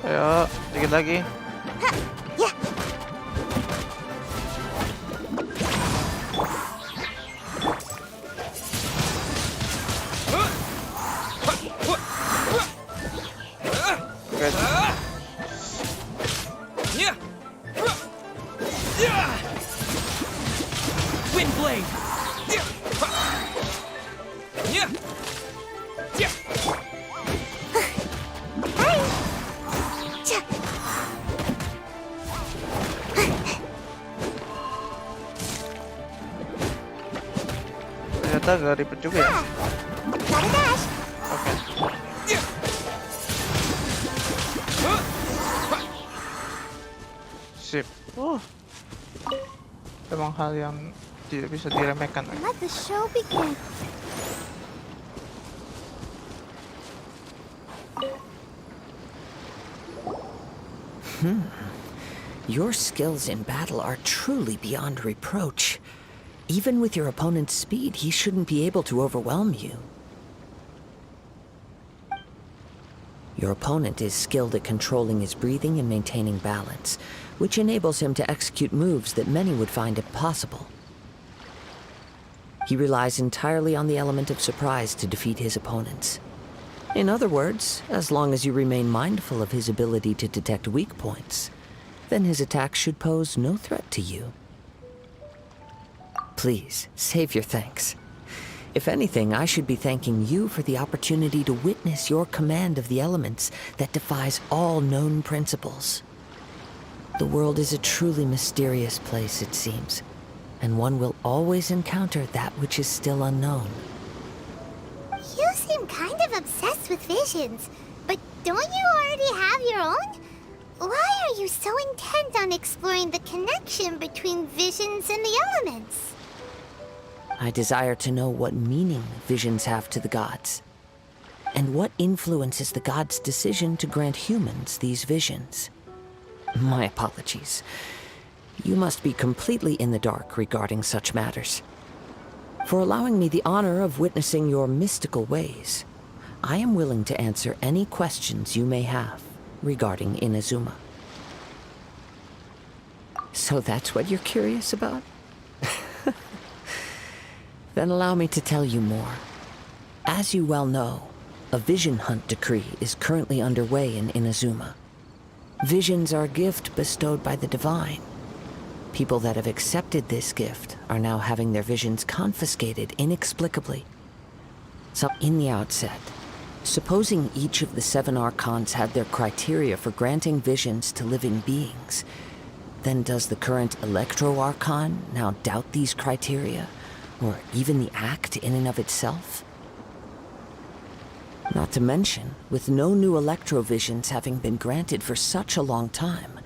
Ayo, dikit lagi. Wind blade! Ternyata gak ribet juga ya. Gotta dash. Oke. Sip. Emang hal yang tidak bisa diremehkan. Let the show begin. Your skills in battle are truly beyond reproach. Even with your opponent's speed, he shouldn't be able to overwhelm you. Your opponent is skilled at controlling his breathing and maintaining balance, which enables him to execute moves that many would find impossible. He relies entirely on the element of surprise to defeat his opponents. In other words, as long as you remain mindful of his ability to detect weak points, then his attacks should pose no threat to you. Please, save your thanks. If anything, I should be thanking you for the opportunity to witness your command of the elements that defies all known principles. The world is a truly mysterious place, it seems, and one will always encounter that which is still unknown. You seem kind of obsessed with visions, but don't you already have your own? Why are you so intent on exploring the connection between visions and the elements? I desire to know what meaning visions have to the gods, and what influences the gods' decision to grant humans these visions. My apologies. You must be completely in the dark regarding such matters. For allowing me the honor of witnessing your mystical ways, I am willing to answer any questions you may have regarding Inazuma. So that's what you're curious about? Then allow me to tell you more. As you well know, a vision hunt decree is currently underway in Inazuma. Visions are a gift bestowed by the divine. People that have accepted this gift are now having their visions confiscated inexplicably. So, in the outset, supposing each of the 7 archons had their criteria for granting visions to living beings, then does the current Electro-Archon now doubt these criteria, or even the act in and of itself? Not to mention, with no new Electro-Visions having been granted for such a long time,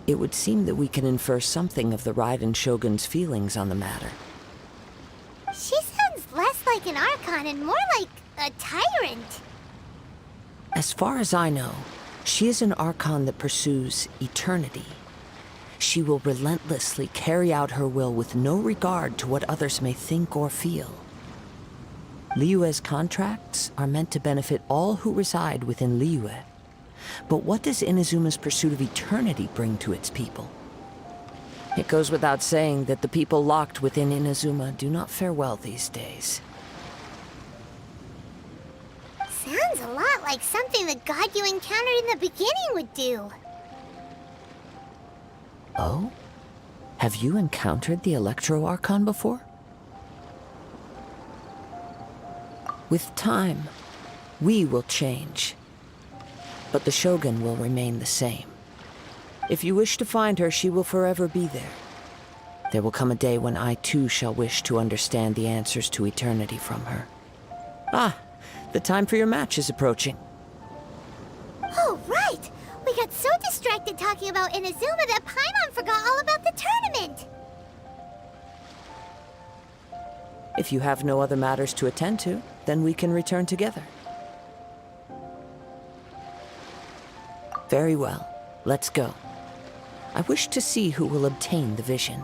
it would seem that we can infer something of the Raiden Shogun's feelings on the matter. She sounds less like an Archon and more like a tyrant. As far as I know, she is an Archon that pursues eternity. She will relentlessly carry out her will with no regard to what others may think or feel. Liyue's contracts are meant to benefit all who reside within Liyue. But what does Inazuma's pursuit of eternity bring to its people? It goes without saying that the people locked within Inazuma do not fare well these days. Sounds a lot like something the god you encountered in the beginning would do. Oh? Have you encountered the Electro-Archon before? With time, we will change. But the Shogun will remain the same. If you wish to find her, she will forever be there. There will come a day when I too shall wish to understand the answers to eternity from her. Ah, the time for your match is approaching. Oh, right! We got so distracted talking about Inazuma that Paimon forgot all about the tournament! If you have no other matters to attend to, then we can return together. Very well. Let's go. I wish to see who will obtain the vision.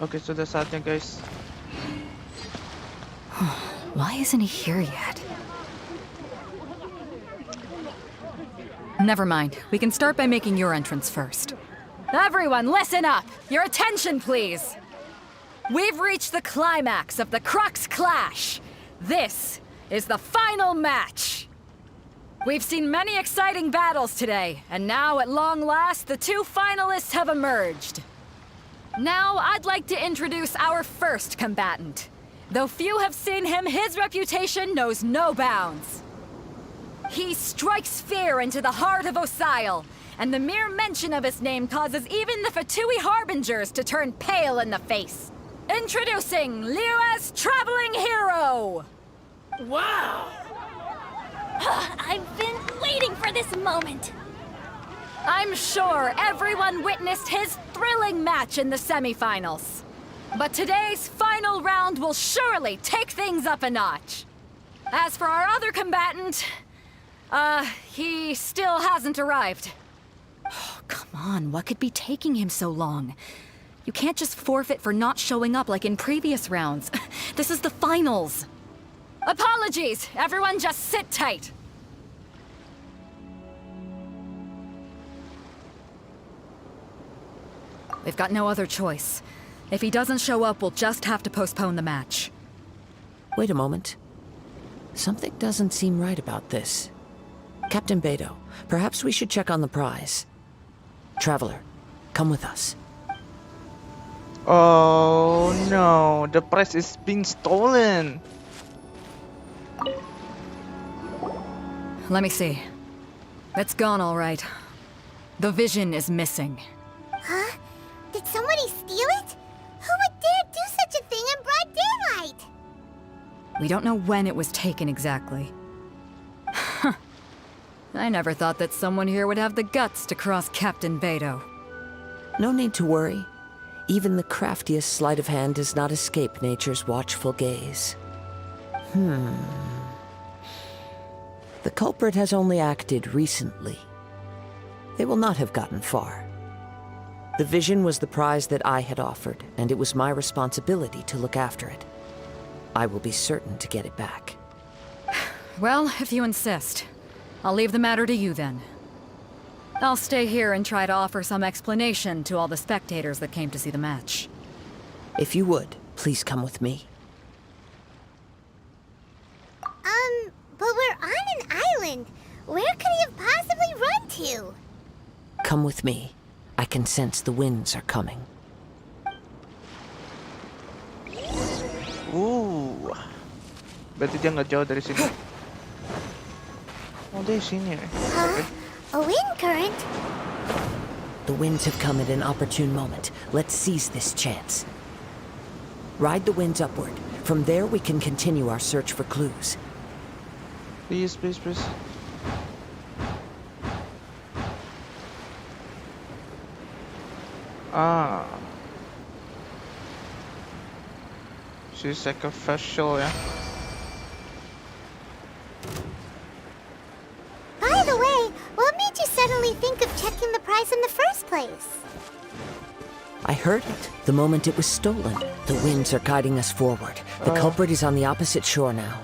Oke, sudah saatnya guys. Why isn't he here yet? Never mind. We can start by making your entrance first. Everyone, listen up! Your attention, please! We've reached the climax of the Crux Clash. This is the final match. We've seen many exciting battles today, and now at long last, the 2 finalists have emerged. Now, I'd like to introduce our first combatant. Though few have seen him, his reputation knows no bounds. He strikes fear into the heart of Osile, and the mere mention of his name causes even the Fatui Harbingers to turn pale in the face. Introducing Liyue's traveling hero, Wow! I've been waiting for this moment. I'm sure everyone witnessed his thrilling match in the semifinals. But today's final round will surely take things up a notch. As for our other combatant, he still hasn't arrived. Oh, come on, what could be taking him so long? You can't just forfeit for not showing up like in previous rounds. This is the finals. Apologies, everyone just sit tight. We've got no other choice. If he doesn't show up, we'll just have to postpone the match. Wait a moment. Something doesn't seem right about this. Captain Beidou, perhaps we should check on the prize. Traveler, come with us. Oh no, the prize is being stolen. Let me see. It's gone all right. The vision is missing. Huh? Did somebody steal it? Who would dare do such a thing in broad daylight? We don't know when it was taken exactly. I never thought that someone here would have the guts to cross Captain Beidou. No need to worry. Even the craftiest sleight of hand does not escape nature's watchful gaze. The culprit has only acted recently. They will not have gotten far. The vision was the prize that I had offered, and it was my responsibility to look after it. I will be certain to get it back. Well, if you insist. I'll leave the matter to you then. I'll stay here and try to offer some explanation to all the spectators that came to see the match. If you would, please come with me. But we're on an island. Where could he have possibly run to? Come with me. I can sense the winds are coming. Berarti dia nggak jauh dari sini. Oh, dari sini. Huh? A wind current? The winds have come at an opportune moment. Let's seize this chance. Ride the winds upward. From there, we can continue our search for clues. Please, please, please. Ah. She's sacrificial, ya. By the way, what made you suddenly think of checking the prize in the first place? I heard it the moment it was stolen. The winds are guiding us forward. The culprit is on the opposite shore now.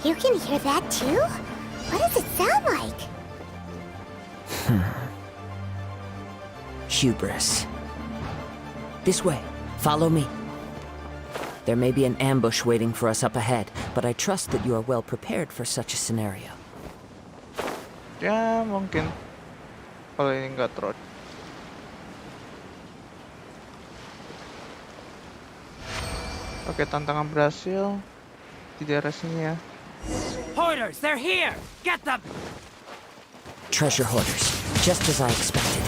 You can hear that too? What does it sound like? Hubris. This way. Follow me. There may be an ambush waiting for us up ahead, but I trust that you are well prepared for such a scenario. Ya, mungkin. Kalau ini nggak trot. Oke, tantangan berhasil. Di daerah sini ya. Hoarders, they're here! Get them! Treasure hoarders, just as I expected.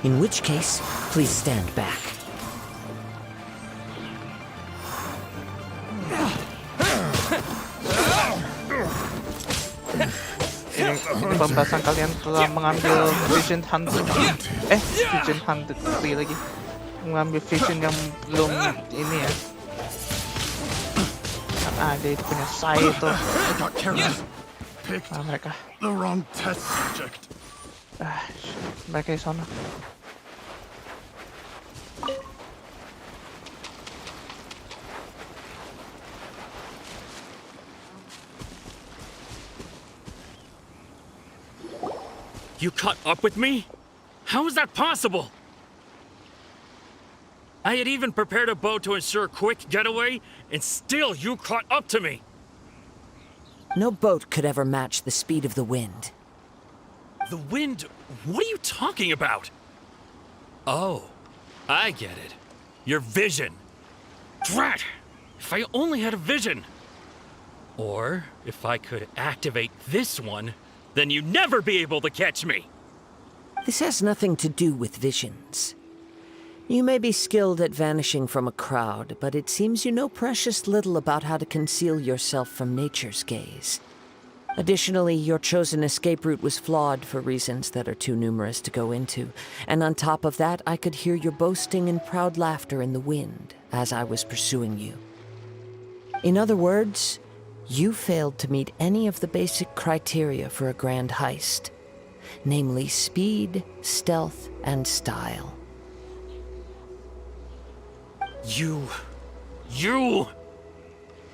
In which case, please stand back. Ini pembahasan kalian telah mengambil vision hunted. Vision hunted free lagi. Mengambil vision yang belum ini ya. Ada itu punya saya itu. Mereka. The wrong test subject. Mereka di sana. You caught up with me? How is that possible? I had even prepared a boat to ensure a quick getaway, and still you caught up to me! No boat could ever match the speed of the wind. The wind? What are you talking about? Oh, I get it. Your vision. Drat! If I only had a vision! Or, if I could activate this one, then you'd never be able to catch me! This has nothing to do with visions. You may be skilled at vanishing from a crowd, but it seems you know precious little about how to conceal yourself from nature's gaze. Additionally, your chosen escape route was flawed for reasons that are too numerous to go into, and on top of that, I could hear your boasting and proud laughter in the wind as I was pursuing you. In other words, you failed to meet any of the basic criteria for a grand heist, namely speed, stealth, and style. You...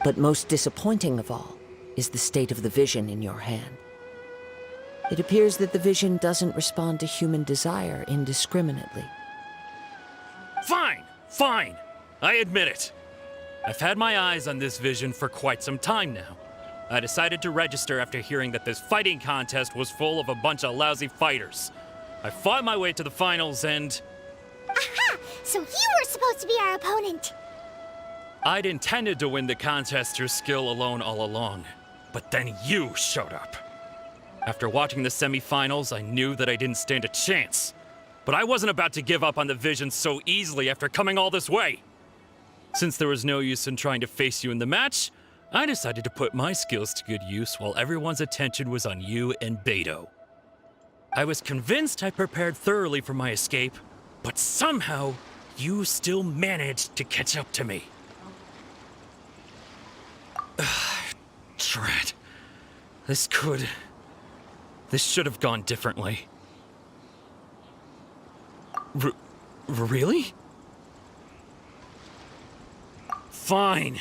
But most disappointing of all is the state of the vision in your hand. It appears that the vision doesn't respond to human desire indiscriminately. Fine. I admit it. I've had my eyes on this vision for quite some time now. I decided to register after hearing that this fighting contest was full of a bunch of lousy fighters. I fought my way to the finals and... Aha! So you were supposed to be our opponent! I'd intended to win the contest through skill alone all along. But then you showed up. After watching the semifinals, I knew that I didn't stand a chance. But I wasn't about to give up on the vision so easily after coming all this way. Since there was no use in trying to face you in the match, I decided to put my skills to good use while everyone's attention was on you and Beidou. I was convinced I prepared thoroughly for my escape, but somehow you still managed to catch up to me. Drat. This should have gone differently. Really? Fine.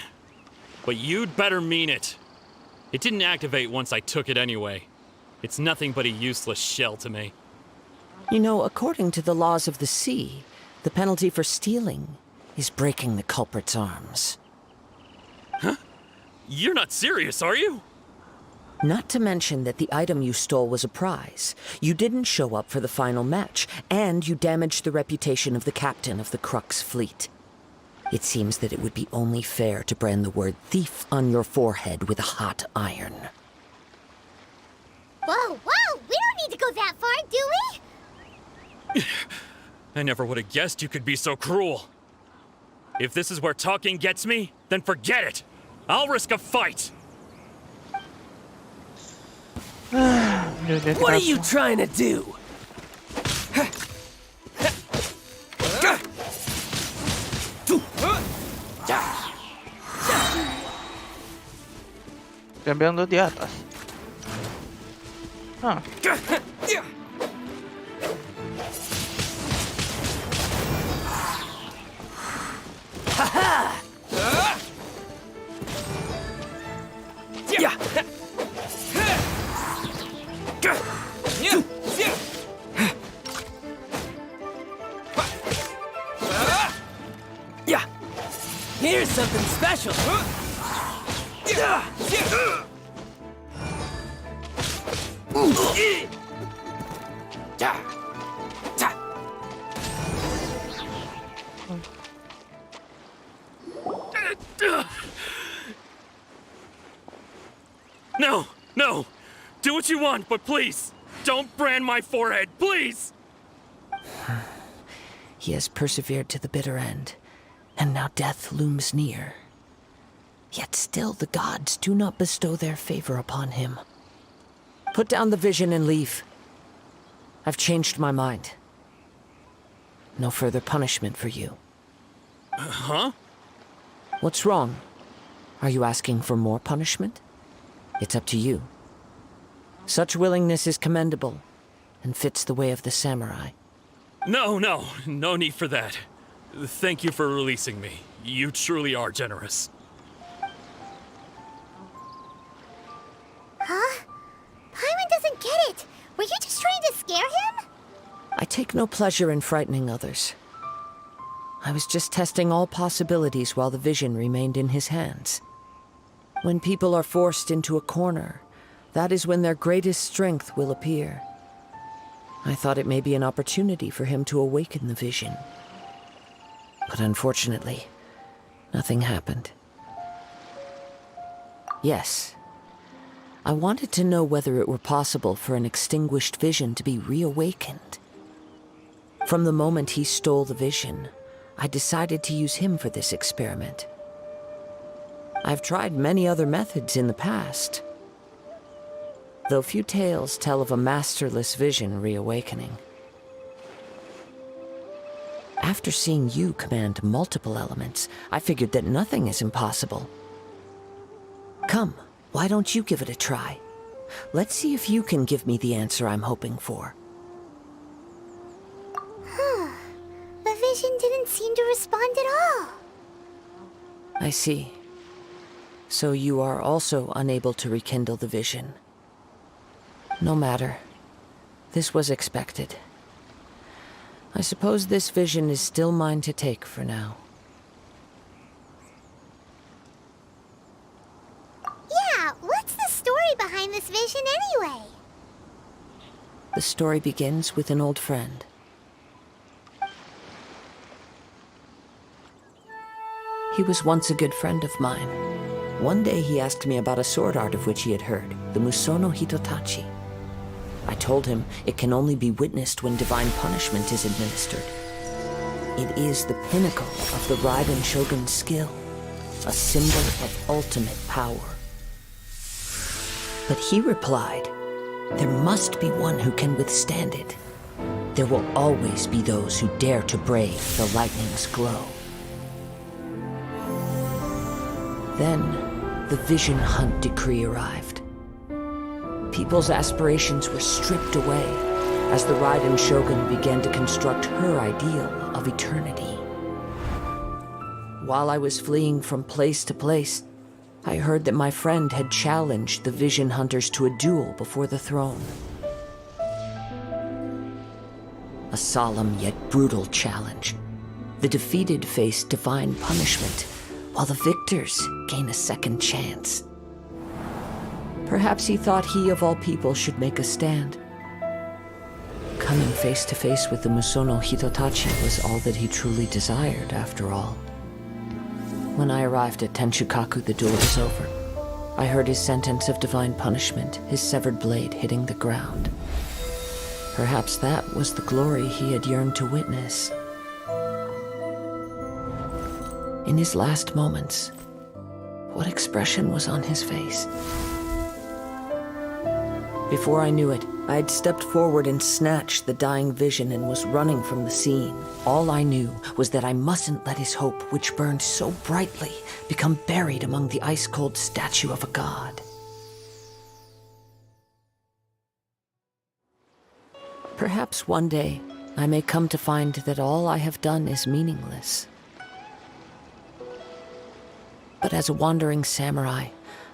But you'd better mean it. It didn't activate once I took it anyway. It's nothing but a useless shell to me. You know, according to the laws of the sea, the penalty for stealing is breaking the culprit's arms. Huh? You're not serious, are you? Not to mention that the item you stole was a prize. You didn't show up for the final match, and you damaged the reputation of the captain of the Crux fleet. It seems that it would be only fair to brand the word thief on your forehead with a hot iron. Whoa! We don't need to go that far, do we? I never would have guessed you could be so cruel. If this is where talking gets me, then forget it. I'll risk a fight. What are you trying to do? Gambar lu di atas. Hah. Here's something special. No. Do what you want, but please, don't brand my forehead, please! He has persevered to the bitter end, and now death looms near. Yet still the gods do not bestow their favor upon him. Put down the vision and leave. I've changed my mind. No further punishment for you. Huh? What's wrong? Are you asking for more punishment? It's up to you. Such willingness is commendable, and fits the way of the samurai. No need for that. Thank you for releasing me. You truly are generous. Huh? Paimon doesn't get it. Were you just trying to scare him? I take no pleasure in frightening others. I was just testing all possibilities while the vision remained in his hands. When people are forced into a corner, that is when their greatest strength will appear. I thought it may be an opportunity for him to awaken the vision. But unfortunately, nothing happened. Yes, I wanted to know whether it were possible for an extinguished vision to be reawakened. From the moment he stole the vision, I decided to use him for this experiment. I've tried many other methods in the past, though few tales tell of a masterless vision reawakening. After seeing you command multiple elements, I figured that nothing is impossible. Come, why don't you give it a try? Let's see if you can give me the answer I'm hoping for. The vision didn't seem to respond at all. I see. So you are also unable to rekindle the vision. No matter. This was expected. I suppose this vision is still mine to take for now. Yeah, what's the story behind this vision anyway? The story begins with an old friend. He was once a good friend of mine. One day he asked me about a sword art of which he had heard, the Musono Hitotachi. I told him it can only be witnessed when divine punishment is administered. It is the pinnacle of the Raiden Shogun's skill, a symbol of ultimate power. But he replied, there must be one who can withstand it. There will always be those who dare to brave the lightning's glow. Then, the Vision Hunt decree arrived. People's aspirations were stripped away as the Raiden Shogun began to construct her ideal of eternity. While I was fleeing from place to place, I heard that my friend had challenged the Vision Hunters to a duel before the throne. A solemn yet brutal challenge. The defeated face divine punishment, while the victors gain a second chance. Perhaps he thought he of all people should make a stand. Coming face to face with the Musono Hitotachi was all that he truly desired, after all. When I arrived at Tenshukaku, the duel was over. I heard his sentence of divine punishment, his severed blade hitting the ground. Perhaps that was the glory he had yearned to witness. In his last moments, what expression was on his face? Before I knew it, I had stepped forward and snatched the dying vision and was running from the scene. All I knew was that I mustn't let his hope, which burned so brightly, become buried among the ice-cold statue of a god. Perhaps one day, I may come to find that all I have done is meaningless. But as a wandering samurai,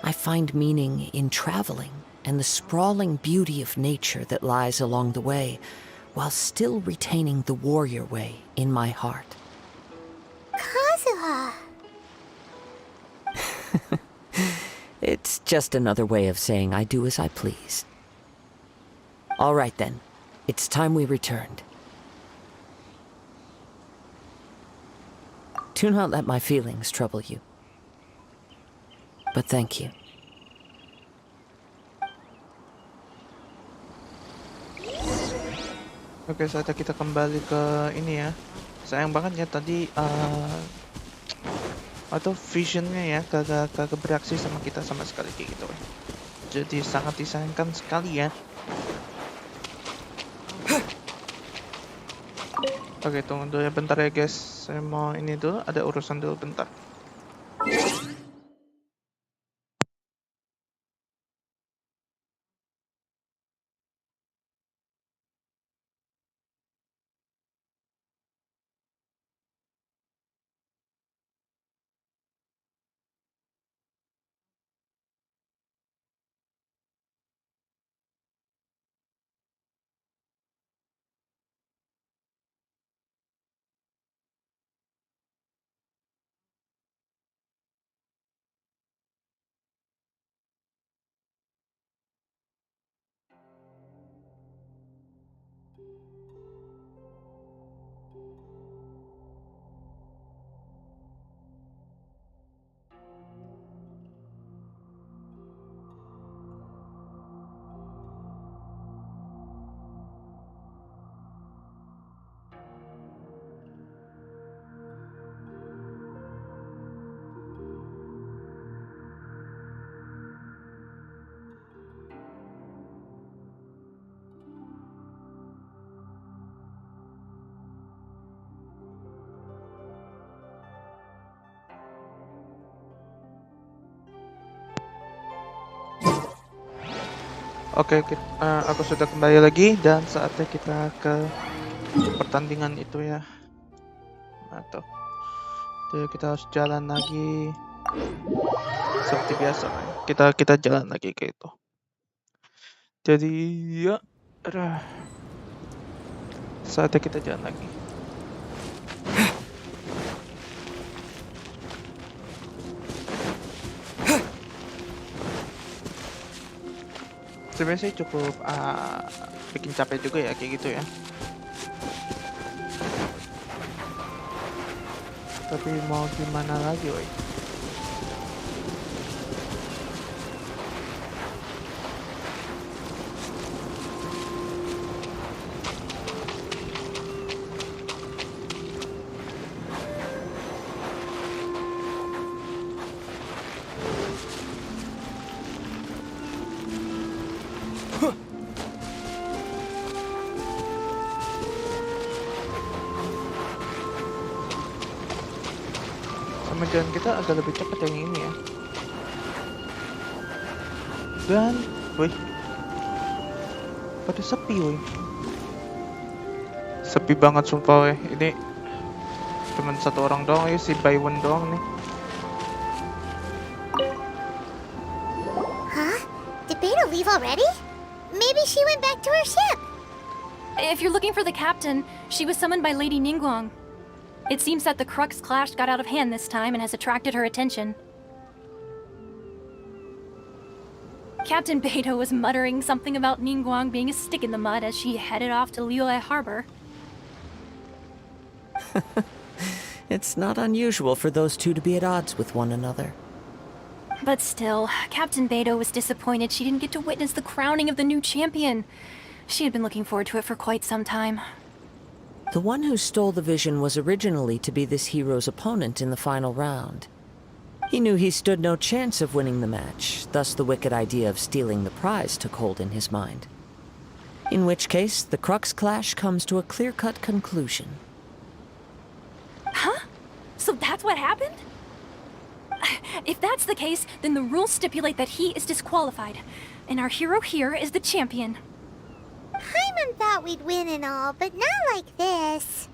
I find meaning in traveling and the sprawling beauty of nature that lies along the way, while still retaining the warrior way in my heart. Kazuha! It's just another way of saying I do as I please. All right then, it's time we returned. Do not let my feelings trouble you. But thank you. Oke, saatnya kita kembali ke ini ya. Sayang banget ya tadi atau visionnya ya kagak bereaksi sama kita sama sekali kayak gitu. Jadi sangat disayangkan sekali ya. Oke, tunggu dulu ya bentar ya guys. Saya mau ini dulu, ada urusan dulu bentar. Oke, aku sudah kembali lagi dan saatnya kita ke pertandingan itu ya. Nah, tuh. Jadi kita harus jalan lagi seperti biasa kan. Kita jalan lagi kayak itu. Jadi ya, saatnya kita jalan lagi. Sebenarnya sih cukup bikin capek juga ya kayak gitu ya. Tapi mau gimana lagi, woy? Sama jalan kita agak lebih cepat yang ini ya. Dan, woi, pada sepi, woi. Sepi banget sumpah, woi. Ini cuman satu orang doang ya, si Beidou doang nih. Huh? Did Beidou leave already? Maybe she went back to her ship. If you're looking for the captain, she was summoned by Lady Ningguang. It seems that the Crux clash got out of hand this time and has attracted her attention. Captain Beidou was muttering something about Ningguang being a stick in the mud as she headed off to Liyue Harbor. It's not unusual for those two to be at odds with one another. But still, Captain Beidou was disappointed she didn't get to witness the crowning of the new champion. She had been looking forward to it for quite some time. The one who stole the vision was originally to be this hero's opponent in the final round. He knew he stood no chance of winning the match, thus the wicked idea of stealing the prize took hold in his mind. In which case, the Crux clash comes to a clear-cut conclusion. Huh? So that's what happened? If that's the case, then the rules stipulate that he is disqualified, and our hero here is the champion. Paimon thought we'd win and all, but not like this.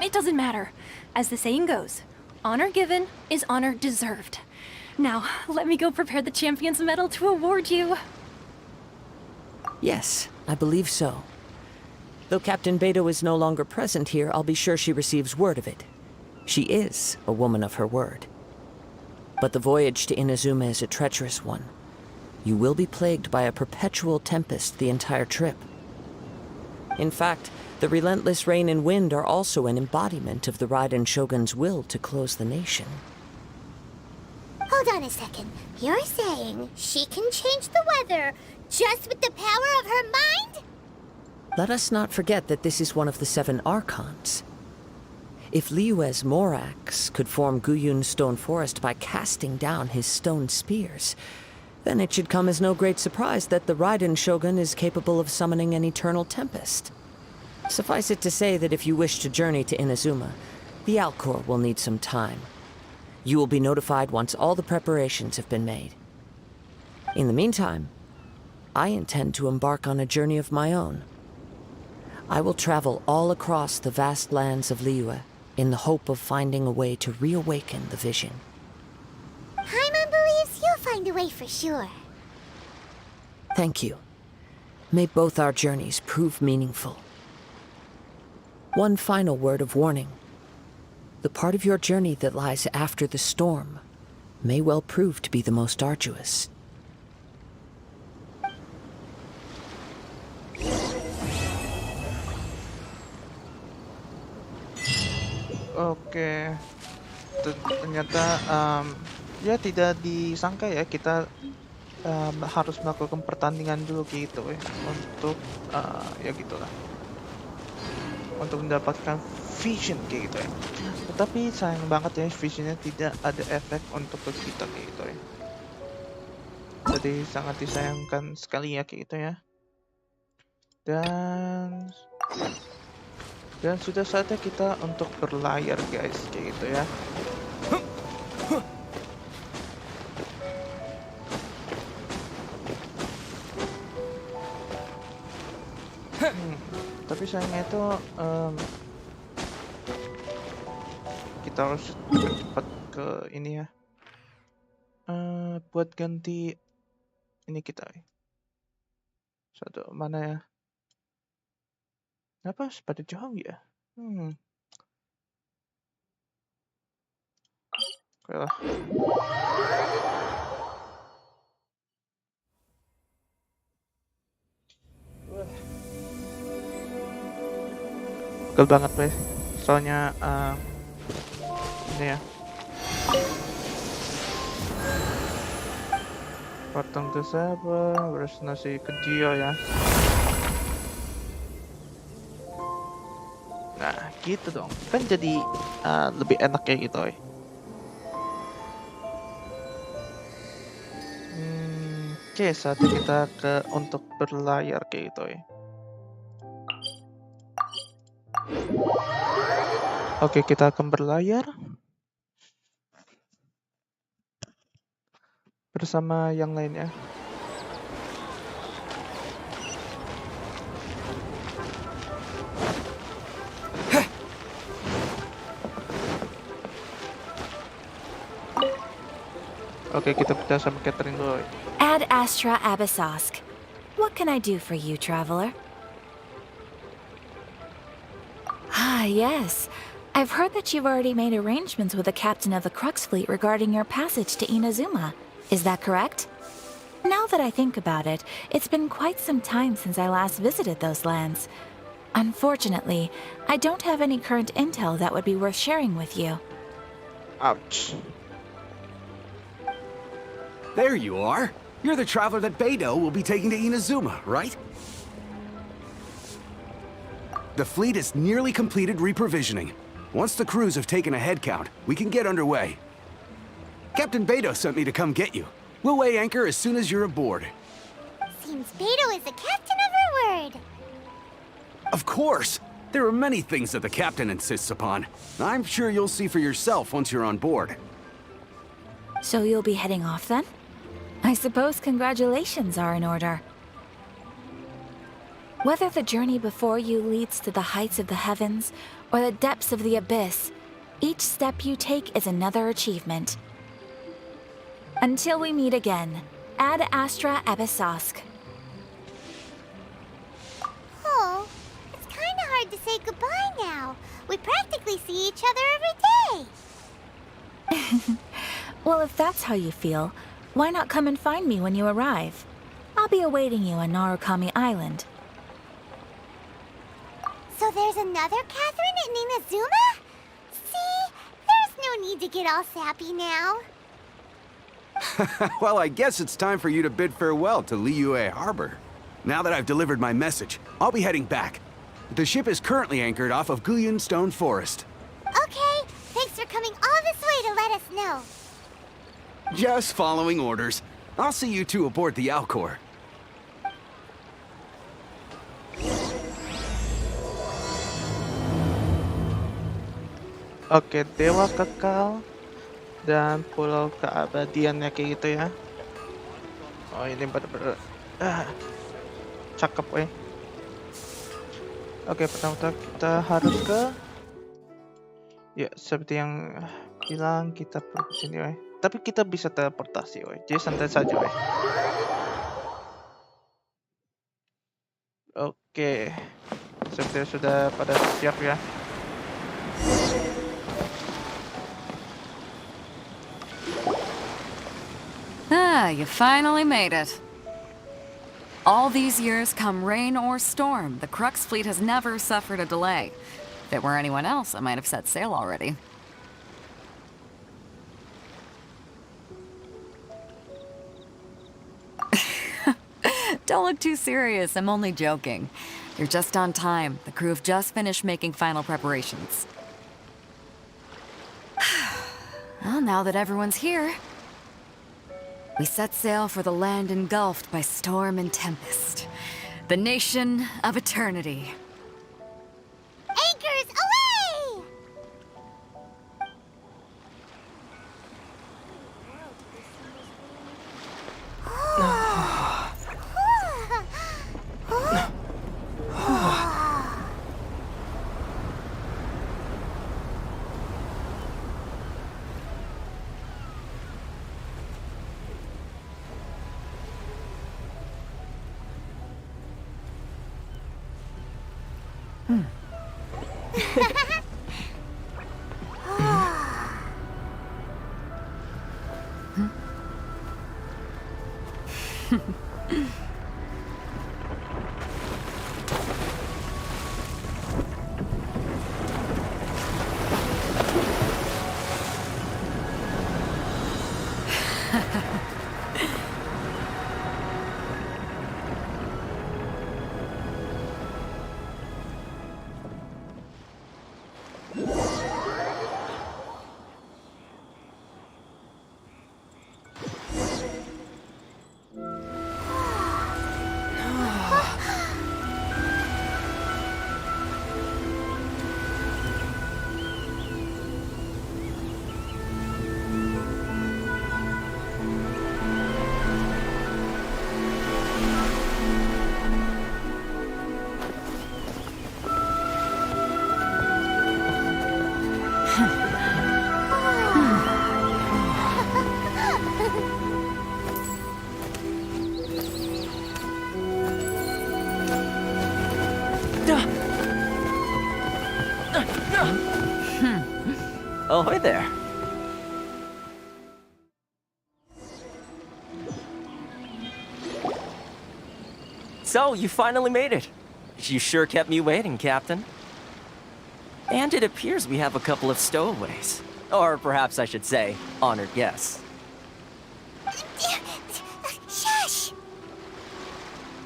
It doesn't matter. As the saying goes, honor given is honor deserved. Now, let me go prepare the champion's medal to award you. Yes, I believe so. Though Captain Beidou is no longer present here, I'll be sure she receives word of it. She is a woman of her word. But the voyage to Inazuma is a treacherous one. You will be plagued by a perpetual tempest the entire trip. In fact, the relentless rain and wind are also an embodiment of the Raiden Shogun's will to close the nation. Hold on a second. You're saying she can change the weather just with the power of her mind? Let us not forget that this is one of the 7 Archons. If Liyue's Morax could form Guyun's stone forest by casting down his stone spears, then it should come as no great surprise that the Raiden Shogun is capable of summoning an eternal tempest. Suffice it to say that if you wish to journey to Inazuma, the Alcor will need some time. You will be notified once all the preparations have been made. In the meantime, I intend to embark on a journey of my own. I will travel all across the vast lands of Liyue in the hope of finding a way to reawaken the vision. Paimon believes you'll find a way for sure. Thank you. May both our journeys prove meaningful. One final word of warning. The part of your journey that lies after the storm may well prove to be the most arduous. Oke, ternyata ya tidak disangka ya kita harus melakukan pertandingan dulu gitu ya untuk ya gitulah untuk mendapatkan vision kayak gitu ya. Tetapi sayang banget ya visionnya tidak ada efek untuk ke kita kayak gitu ya. Jadi sangat disayangkan sekali ya kayak gitu ya. Dan sudah saatnya kita untuk berlayar guys kayak gitu ya. Tapi sayangnya itu kita harus cepat ke ini ya. Buat ganti ini kita. Satu mana ya? Kenapa pada jauh ya? Oke lah. Pegel banget weh. Soalnya ini ya. Potong tuh siapa? Terus nasi kecil ya. Nah gitu dong. Kan jadi lebih enak kayak gitu weh. Oke, saatnya kita untuk berlayar kayak gitu ya. Oke, kita akan berlayar bersama yang lainnya. Oke, kita pindah sama Catherine dulu. Ad Astra Abyssosk. What can I do for you, traveler? Ah, yes. I've heard that you've already made arrangements with the captain of the Crux fleet regarding your passage to Inazuma. Is that correct? Now that I think about it, it's been quite some time since I last visited those lands. Unfortunately, I don't have any current intel that would be worth sharing with you. Ouch. There you are. You're the traveler that Beidou will be taking to Inazuma, right? The fleet is nearly completed reprovisioning. Once the crews have taken a head count, we can get underway. Captain Beidou sent me to come get you. We'll weigh anchor as soon as you're aboard. Seems Beidou is the captain of her word. Of course! There are many things that the captain insists upon. I'm sure you'll see for yourself once you're on board. So you'll be heading off then? I suppose congratulations are in order. Whether the journey before you leads to the heights of the heavens or the depths of the abyss, each step you take is another achievement. Until we meet again, Ad Astra Abyssosk. Oh, it's kind of hard to say goodbye now. We practically see each other every day. Well, if that's how you feel, why not come and find me when you arrive? I'll be awaiting you on Narukami Island. So there's another Catherine in Inazuma? See, there's no need to get all sappy now. Well, I guess it's time for you to bid farewell to Liyue Harbor. Now that I've delivered my message, I'll be heading back. The ship is currently anchored off of Guyun Stone Forest. Okay, thanks for coming all this way to let us know. Just following orders. I'll see you two aboard the Alcor. Oke, dewa kekal dan pulau keabadiannya kayak gitu ya. Oh, ini bener-bener cakep weh. Oke, pertama kita harus ke ya seperti yang bilang kita perlu ke sini weh. Tapi kita bisa teleportasi weh. Jadi santai saja weh. Oke. Sepertinya sudah pada siap ya. Ah, you finally made it. All these years, come rain or storm, the Crux fleet has never suffered a delay. If it were anyone else, I might have set sail already. Don't look too serious, I'm only joking. You're just on time. The crew have just finished making final preparations. Well, now that everyone's here, we set sail for the land engulfed by storm and tempest. The nation of eternity. Anchors away! Ahoy there. So, you finally made it. You sure kept me waiting, Captain. And it appears we have a couple of stowaways. Or perhaps I should say, honored guests. Shush!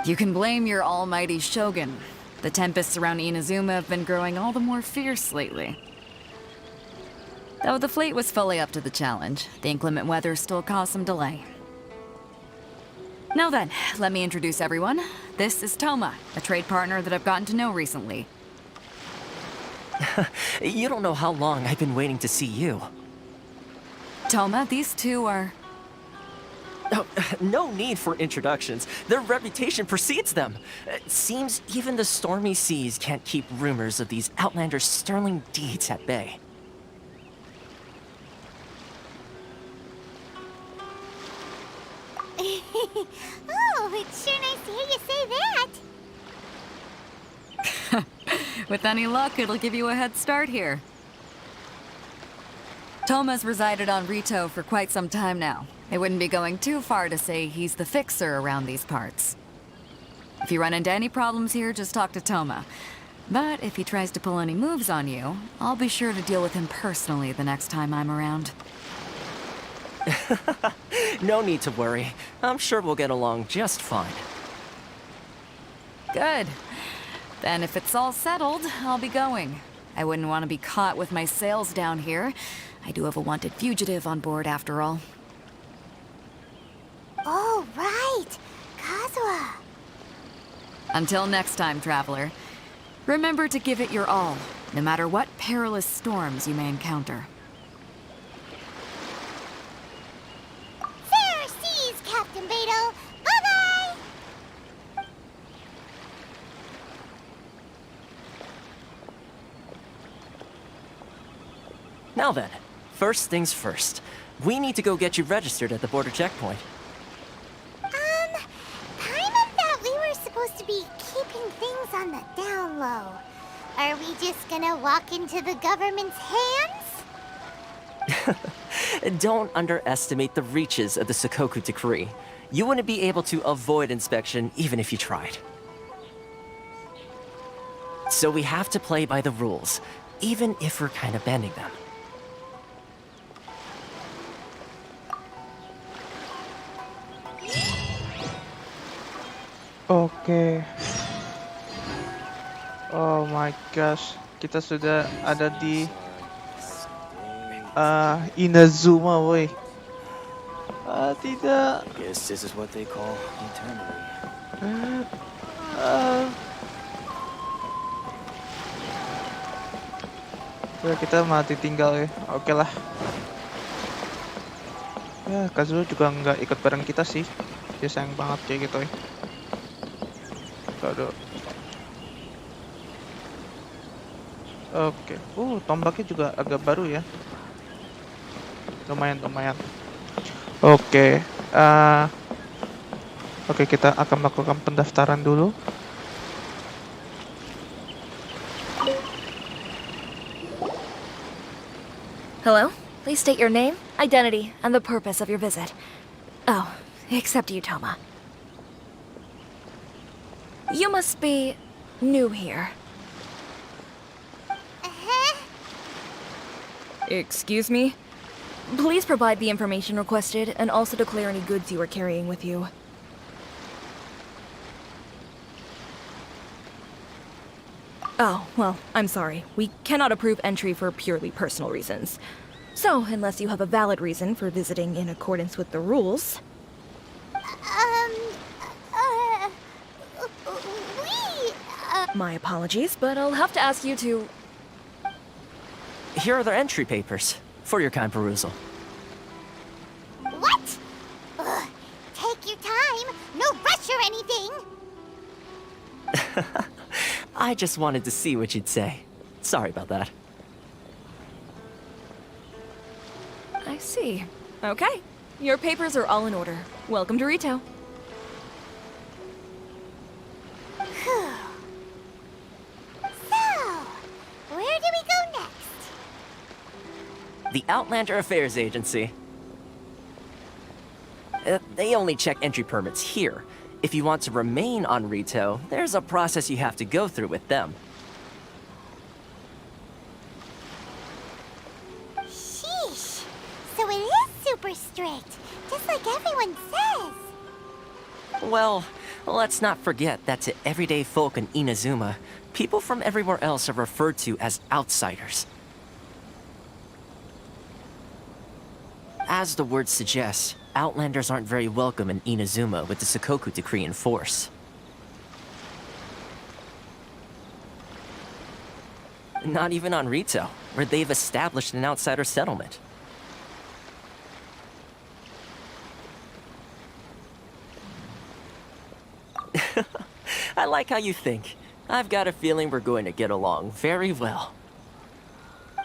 You can blame your almighty shogun. The tempests around Inazuma have been growing all the more fierce lately. Though the fleet was fully up to the challenge, the inclement weather still caused some delay. Now then, let me introduce everyone. This is Toma, a trade partner that I've gotten to know recently. You don't know how long I've been waiting to see you. Toma, these two are... Oh, no need for introductions. Their reputation precedes them. It seems even the stormy seas can't keep rumors of these outlanders' sterling deeds at bay. Oh, it's sure nice to hear you say that. With any luck, it'll give you a head start here. Toma's resided on Rito for quite some time now. It wouldn't be going too far to say he's the fixer around these parts. If you run into any problems here, just talk to Toma. But if he tries to pull any moves on you, I'll be sure to deal with him personally the next time I'm around. No need to worry. I'm sure we'll get along just fine. Good. Then if it's all settled, I'll be going. I wouldn't want to be caught with my sails down here. I do have a wanted fugitive on board after all. Oh, right. Kazuha. Until next time, traveler. Remember to give it your all, no matter what perilous storms you may encounter. Fair seas, Captain Beidou. Bye-bye! Now then, first things first. We need to go get you registered at the border checkpoint. Paimon thought we were supposed to be keeping things on the down low. Are we just gonna walk into the government's hands? Don't underestimate the reaches of the Sakoku decree. You wouldn't be able to avoid inspection even if you tried. So we have to play by the rules, even if we're kind of bending them. Oke. Oh my gosh, kita sudah ada di Inazuma, woi. Tidak. Guess this is what they call eternity. Ya, kita mati tinggal ya. Oke lah. Ya, Kazuo juga nggak ikut bareng kita sih. Dia sayang banget kayak gitu ya. Aduh. Oke. Tombaknya juga agak baru ya. Lumayan. Oke. Oke, kita akan melakukan pendaftaran dulu. Hello? Please state your name, identity, and the purpose of your visit. Oh, except you, Toma. You must be new here. Excuse me? Please provide the information requested and also declare any goods you are carrying with you. Oh, well, I'm sorry. We cannot approve entry for purely personal reasons. So, unless you have a valid reason for visiting in accordance with the rules... My apologies, but I'll have to ask you to... Here are their entry papers, for your kind perusal. What? Ugh, take your time. No rush or anything. I just wanted to see what you'd say. Sorry about that. I see. Okay. Your papers are all in order. Welcome to Rito. So, where do we go next? The Outlander Affairs Agency. They only check entry permits here. If you want to remain on Rito, there's a process you have to go through with them. Sheesh. So it is super strict, just like everyone says. Well, let's not forget that to everyday folk in Inazuma, people from everywhere else are referred to as outsiders. As the word suggests, Outlanders aren't very welcome in Inazuma with the Sakoku Decree in force. Not even on Rito, where they've established an outsider settlement. I like how you think. I've got a feeling we're going to get along very well.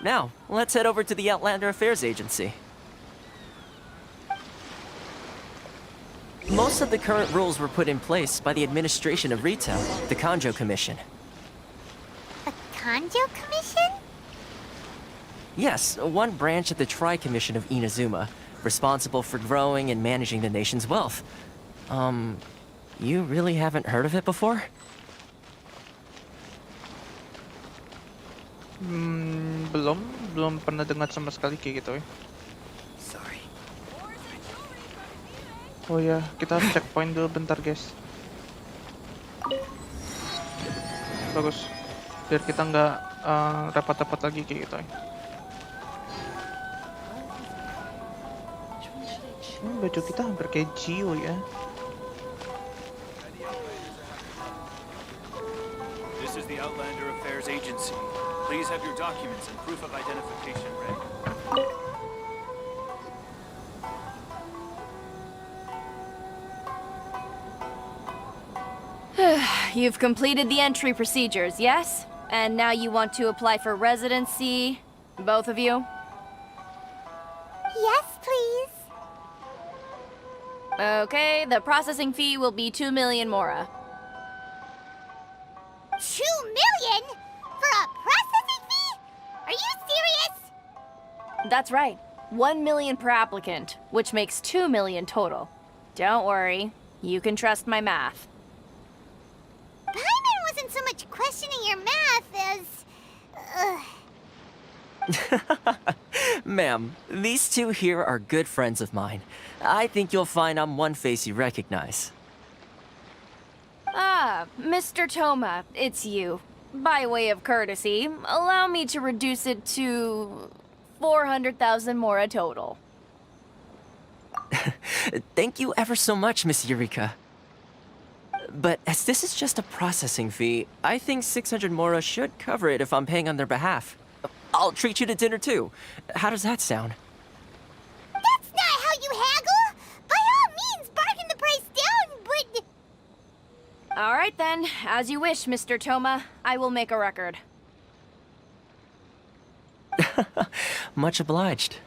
Now, let's head over to the Outlander Affairs Agency. Most of the current rules were put in place by the administration of Rito, the Kanjo Commission. A Kanjo Commission? Yes, one branch of the Tri-Commission of Inazuma, responsible for growing and managing the nation's wealth. You really haven't heard of it before? Belum pernah dengar sama sekali kayak gitu ya. Sorry. Oh ya, kita harus checkpoint dulu bentar guys. Bagus, biar kita nggak repot-repot lagi kayak gitu ya. Baju kita hampir kayak Gio ya. This is the Outlander Affairs Agency. Please have your documents and proof of identification ready. You've completed the entry procedures, yes? And now you want to apply for residency, both of you? Yes, please. Okay, the processing fee will be 2 million mora. 2 million? For a processing fee? Are you serious? That's right. 1 million per applicant, which makes 2 million total. Don't worry, you can trust my math. Paimon wasn't so much questioning your math as... Ma'am, these two here are good friends of mine. I think you'll find I'm one face you recognize. Ah, Mr. Toma, it's you. By way of courtesy, allow me to reduce it to 400,000 mora total. Thank you ever so much, Miss Eureka. But as this is just a processing fee, I think 600 mora should cover it if I'm paying on their behalf. I'll treat you to dinner too. How does that sound? That's not how you haggle! By all means, bargain the price down, but... All right then, as you wish, Mr. Toma. I will make a record. Much obliged.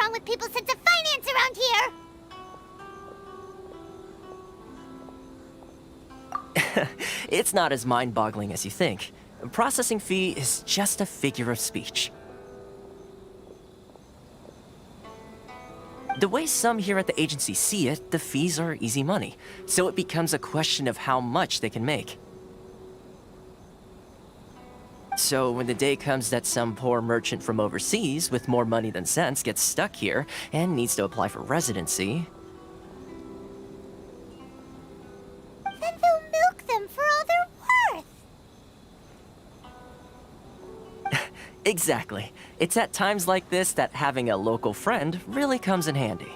wrong with people's sense of finance around here? It's not as mind-boggling as you think. A processing fee is just a figure of speech. The way some here at the agency see it, the fees are easy money, so it becomes a question of how much they can make. So when the day comes that some poor merchant from overseas with more money than sense gets stuck here and needs to apply for residency... Then they'll milk them for all they're worth. Exactly. It's at times like this that having a local friend really comes in handy.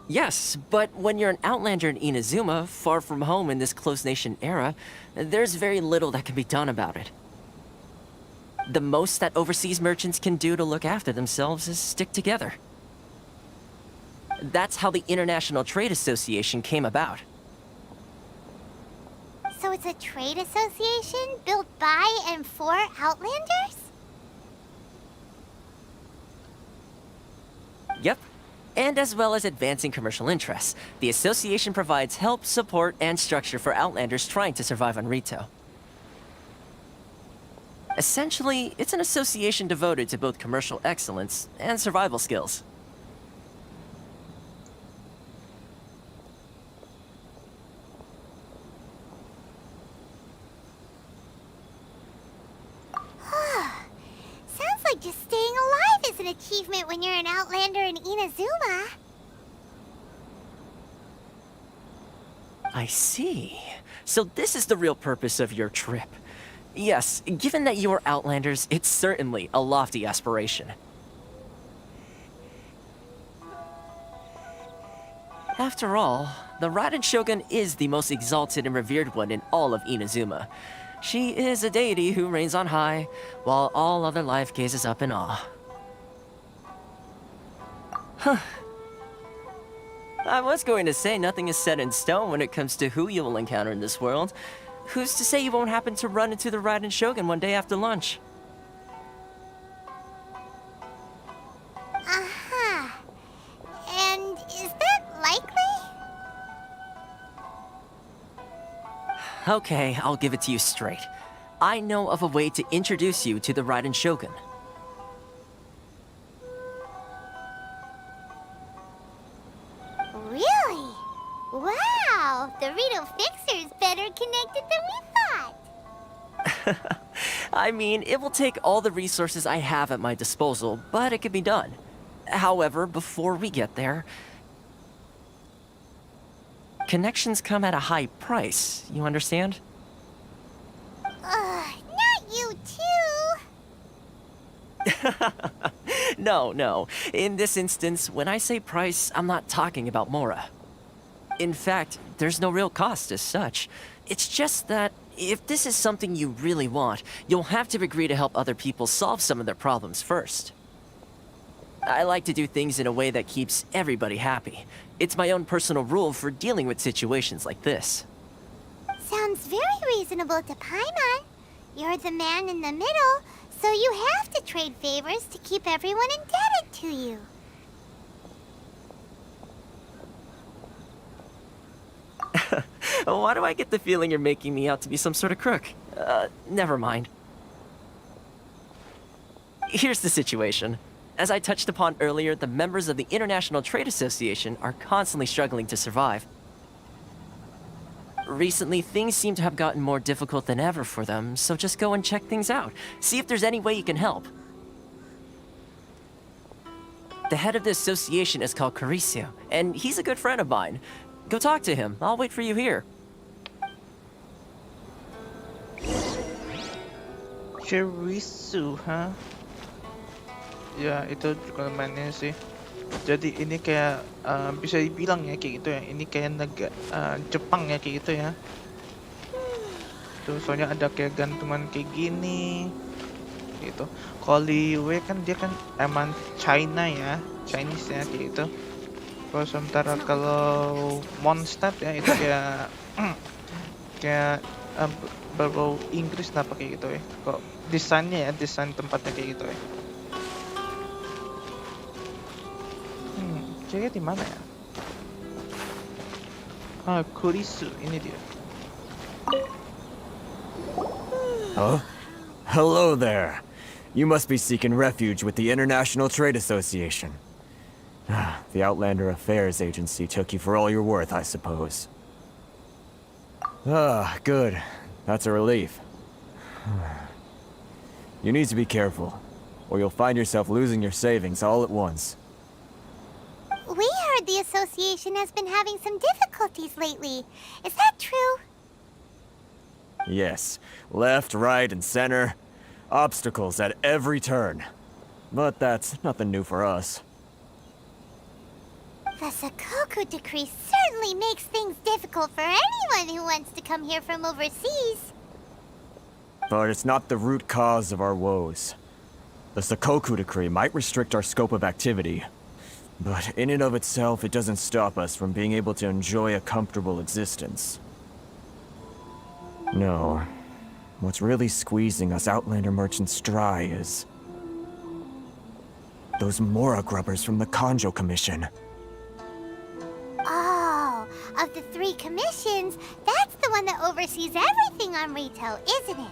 Yes, but when you're an outlander in Inazuma, far from home in this closed nation era, there's very little that can be done about it. The most that overseas merchants can do to look after themselves is stick together. That's how the International Trade Association came about. So it's a trade association built by and for Outlanders? Yep. And as well as advancing commercial interests, the association provides help, support, and structure for Outlanders trying to survive on Rito. Essentially, it's an association devoted to both commercial excellence and survival skills. Sounds like just staying alive is an achievement when you're an Outlander in Inazuma. I see. So this is the real purpose of your trip. Yes, given that you are Outlanders, it's certainly a lofty aspiration. After all, the Raiden Shogun is the most exalted and revered one in all of Inazuma. She is a deity who reigns on high, while all other life gazes up in awe. Huh. I was going to say nothing is set in stone when it comes to who you will encounter in this world. Who's to say you won't happen to run into the Raiden Shogun one day after lunch? Uh-huh. And is that likely? Okay, I'll give it to you straight. I know of a way to introduce you to the Raiden Shogun. Really? Wow, the Rito Fixer's better connected than we thought. I mean, it will take all the resources I have at my disposal, but it can be done. However, before we get there, connections come at a high price, you understand? Not you too. No. In this instance, when I say price, I'm not talking about Mora. In fact, there's no real cost as such. It's just that if this is something you really want, you'll have to agree to help other people solve some of their problems first. I like to do things in a way that keeps everybody happy. It's my own personal rule for dealing with situations like this. Sounds very reasonable to Paimon. You're the man in the middle, so you have to trade favors to keep everyone indebted to you. Why do I get the feeling you're making me out to be some sort of crook? Never mind. Here's the situation. As I touched upon earlier, the members of the International Trade Association are constantly struggling to survive. Recently, things seem to have gotten more difficult than ever for them, so just go and check things out. See if there's any way you can help. The head of the association is called Caricio, and he's a good friend of mine. Go talk to him. I'll wait for you here. Cherisu, ha? Ya, itu juga mainnya sih. Jadi ini kayak bisa dibilang ya kayak gitu ya. Ini kayak Jepang ya kayak gitu ya. Tuh soalnya ada kayak gantungan kayak gini. Gitu. Kalau Liwe kan dia kan emang China ya, Chinese ya kayak gitu. Kalau sementara kalau Mondstadt ya itu kayak kayak berbau Inggris kenapa kayak gitu ya? Kok desainnya ya, desain tempatnya kayak gitu ya? Kira di mana ya? Kurisu, ini dia. Huh? Hello there. You must be seeking refuge with the International Trade Association. The Outlander Affairs Agency took you for all you're worth, I suppose. Good. That's a relief. You need to be careful, or you'll find yourself losing your savings all at once. We heard the association has been having some difficulties lately. Is that true? Yes. Left, right, and center. Obstacles at every turn. But that's nothing new for us. The Sakoku decree certainly makes things difficult for anyone who wants to come here from overseas. But it's not the root cause of our woes. The Sakoku decree might restrict our scope of activity, but in and of itself, it doesn't stop us from being able to enjoy a comfortable existence. No. What's really squeezing us Outlander merchants dry is those Mora grubbers from the Kanjo Commission. Oh, of the 3 commissions, that's the one that oversees everything on retail, isn't it?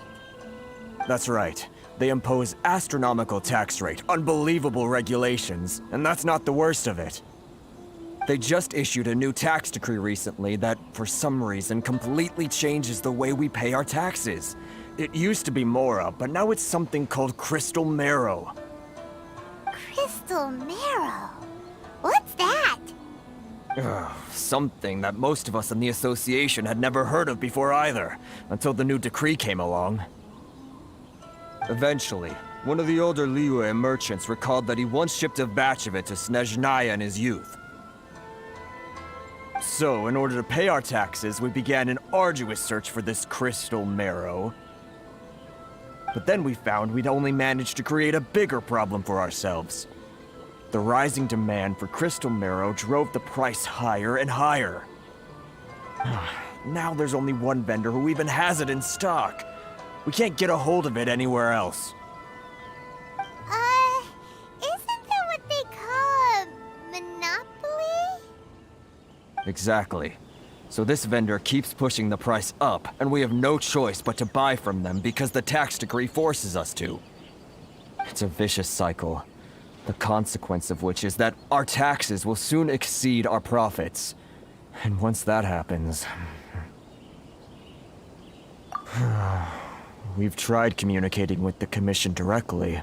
That's right. They impose astronomical tax rate, unbelievable regulations, and that's not the worst of it. They just issued a new tax decree recently that, for some reason, completely changes the way we pay our taxes. It used to be Mora, but now it's something called Crystal Marrow. Crystal Marrow? What's that? Something that most of us in the association had never heard of before either, until the new decree came along. Eventually, one of the older Liyue merchants recalled that he once shipped a batch of it to Snezhnaya in his youth. So, in order to pay our taxes, we began an arduous search for this crystal marrow. But then we found we'd only managed to create a bigger problem for ourselves. The rising demand for crystal marrow drove the price higher and higher. Now there's only one vendor who even has it in stock. We can't get a hold of it anywhere else. Isn't that what they call a monopoly? Exactly. So this vendor keeps pushing the price up, and we have no choice but to buy from them because the tax decree forces us to. It's a vicious cycle. The consequence of which is that our taxes will soon exceed our profits. And once that happens... We've tried communicating with the Commission directly.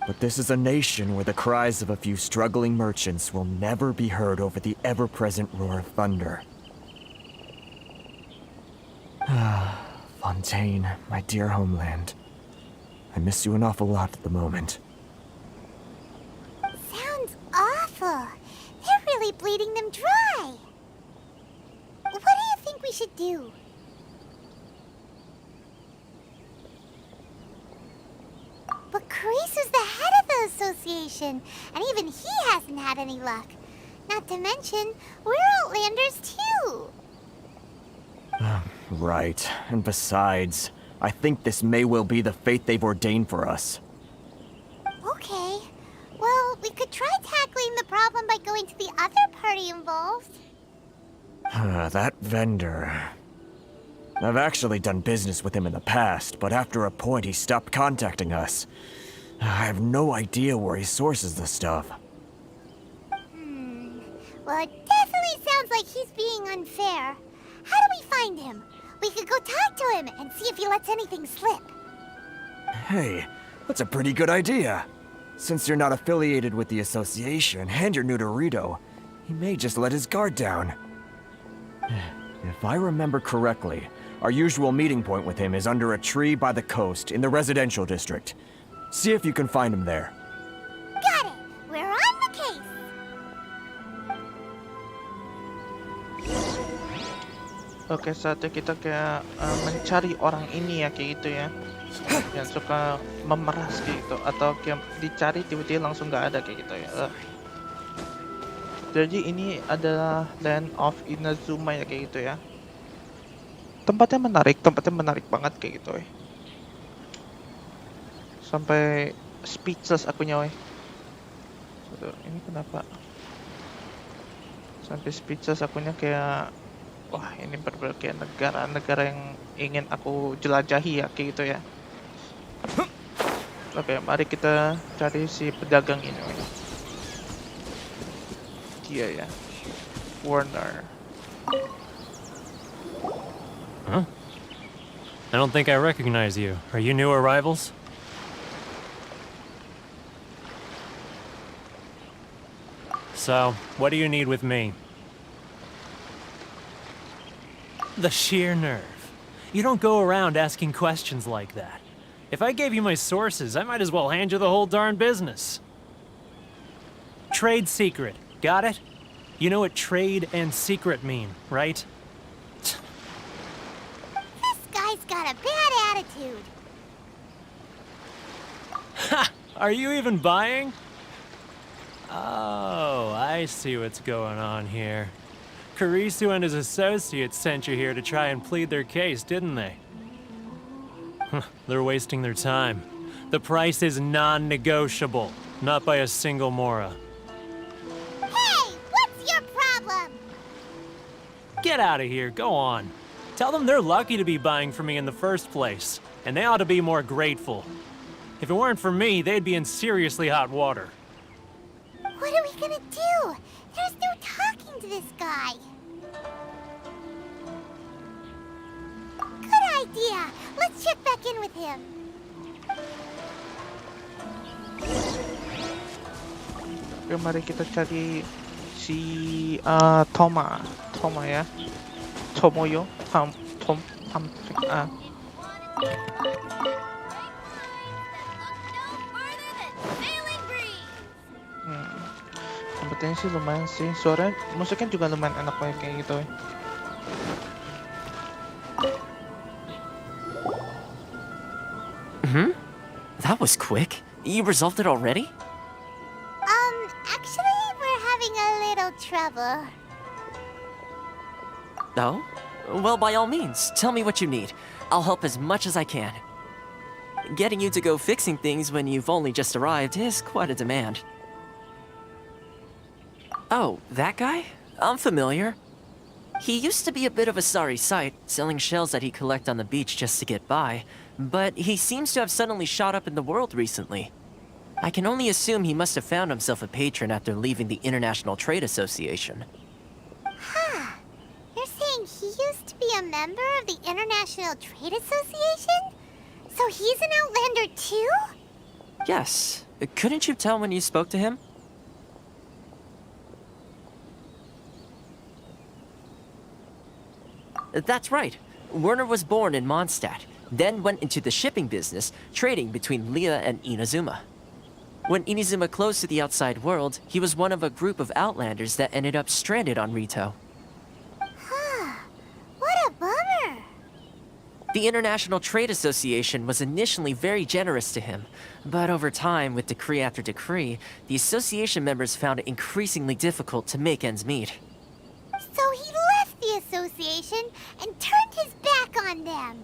But this is a nation where the cries of a few struggling merchants will never be heard over the ever-present roar of thunder. Fontaine, my dear homeland. I miss you an awful lot at the moment. Sounds awful. They're really bleeding them dry. What do you think we should do? But Karisu's the head of the association, and even he hasn't had any luck. Not to mention, we're Outlanders too. Right, and besides, I think this may well be the fate they've ordained for us. Okay. Well, we could try tackling the problem by going to the other party involved. That vendor... I've actually done business with him in the past, but after a point he stopped contacting us. I have no idea where he sources the stuff. Well, it definitely sounds like he's being unfair. How do we find him? We could go talk to him and see if he lets anything slip. Hey, that's a pretty good idea. Since you're not affiliated with the association and you're new to Rito, he may just let his guard down. If I remember correctly, our usual meeting point with him is under a tree by the coast in the residential district. See if you can find him there. Got it! We're on the case! Oke, saatnya kita kayak mencari orang ini ya, kayak gitu ya. Yang suka memeras kayak gitu. Atau kayak dicari tiba-tiba langsung nggak ada kayak gitu ya. Jadi ini adalah Land of Inazuma ya, kayak gitu ya. tempatnya menarik banget kayak gitu, weh. Sampai speechless akunya, weh. Aduh, ini kenapa? Sampai speechless akunya, kayak wah, ini bener-bener kayak negara-negara yang ingin aku jelajahi ya, kayak gitu ya. Oke, mari kita cari si pedagang ini, weh. Dia ya, Warner. Huh? I don't think I recognize you. Are you new arrivals? So, what do you need with me? The sheer nerve. You don't go around asking questions like that. If I gave you my sources, I might as well hand you the whole darn business. Trade secret. Got it? You know what trade and secret mean, right? This guy's got a bad attitude. Ha! Are you even buying? Oh, I see what's going on here. Karisu and his associates sent you here to try and plead their case, didn't they? They're wasting their time. The price is non-negotiable, not by a single Mora. Hey, what's your problem? Get out of here, go on. Tell them they're lucky to be buying from me in the first place, and they ought to be more grateful. If it weren't for me, they'd be in seriously hot water. What are we gonna do? There's no talking to this guy. Good idea. Let's check back in with him. Oke, mari kita cari si Toma ya. Tomoyo, Kompetisi sih lumayan sih, musiknya juga lumayan enak kayak gitu. That was quick. You resolved it already? Actually, we're having a little trouble. Oh? Well, by all means, tell me what you need. I'll help as much as I can. Getting you to go fixing things when you've only just arrived is quite a demand. Oh, that guy? I'm familiar. He used to be a bit of a sorry sight, selling shells that he'd collect on the beach just to get by, but he seems to have suddenly shot up in the world recently. I can only assume he must have found himself a patron after leaving the International Trade Association. Huh. You're saying he used to be a member of the International Trade Association? So he's an Outlander too? Yes. Couldn't you tell when you spoke to him? That's right. Werner was born in Mondstadt, then went into the shipping business, trading between Leah and Inazuma. When Inazuma closed to the outside world, he was one of a group of Outlanders that ended up stranded on Rito. What a bummer! The International Trade Association was initially very generous to him, but over time, with decree after decree, the association members found it increasingly difficult to make ends meet. So he left the association and turned his back on them.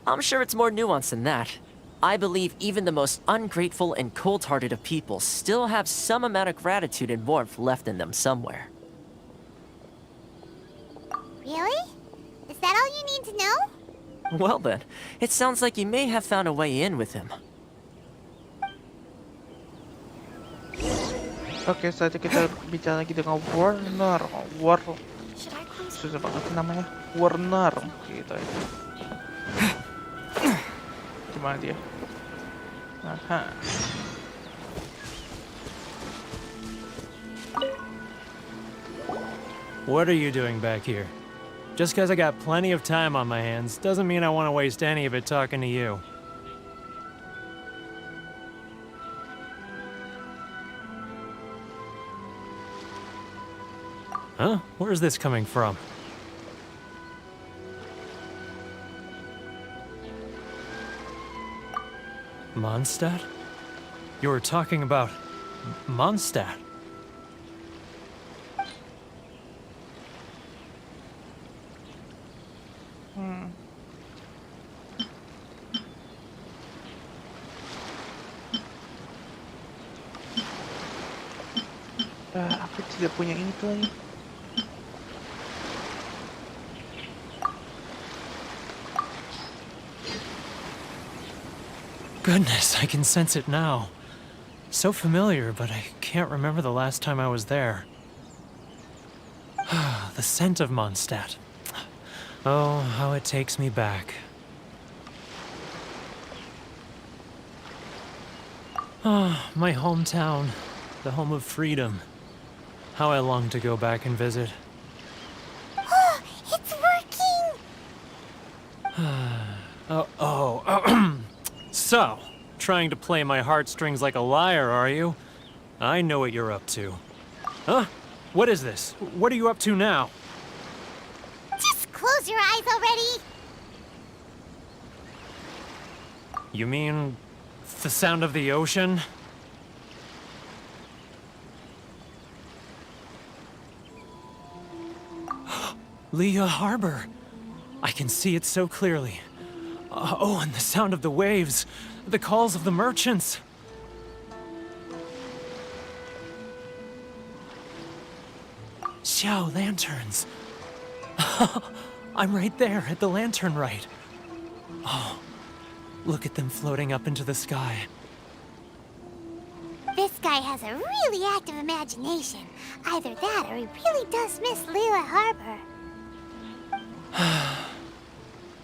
I'm sure it's more nuanced than that. I believe even the most ungrateful and cold-hearted of people still have some amount of gratitude and warmth left in them somewhere. Really? Is that all you need to know? Well then, it sounds like you may have found a way in with him. Oke, saatnya kita bicara lagi dengan Warner. Susah banget namanya. Warner gitu ya. Gimana dia? Aha. What are you doing back here? Just because I got plenty of time on my hands doesn't mean I want to waste any of it talking to you. Huh? Where's this coming from? Mondstadt? You were talking about Mondstadt. Astaga, aku tidak punya itu lagi. Goodness, I can sense it now. So familiar, but I can't remember the last time I was there. The scent of Mondstadt. Oh, how it takes me back. Ah, my hometown, the home of freedom. How I long to go back and visit. Oh, it's working! So, trying to play my heartstrings like a liar, are you? I know what you're up to. Huh? What is this? What are you up to now? Just close your eyes already! You mean the sound of the ocean? Leah Harbor. I can see it so clearly. Oh, and the sound of the waves. The calls of the merchants. Xiao lanterns. I'm right there at the lantern right. Oh, look at them floating up into the sky. This guy has a really active imagination. Either that or he really does miss Liyue Harbor.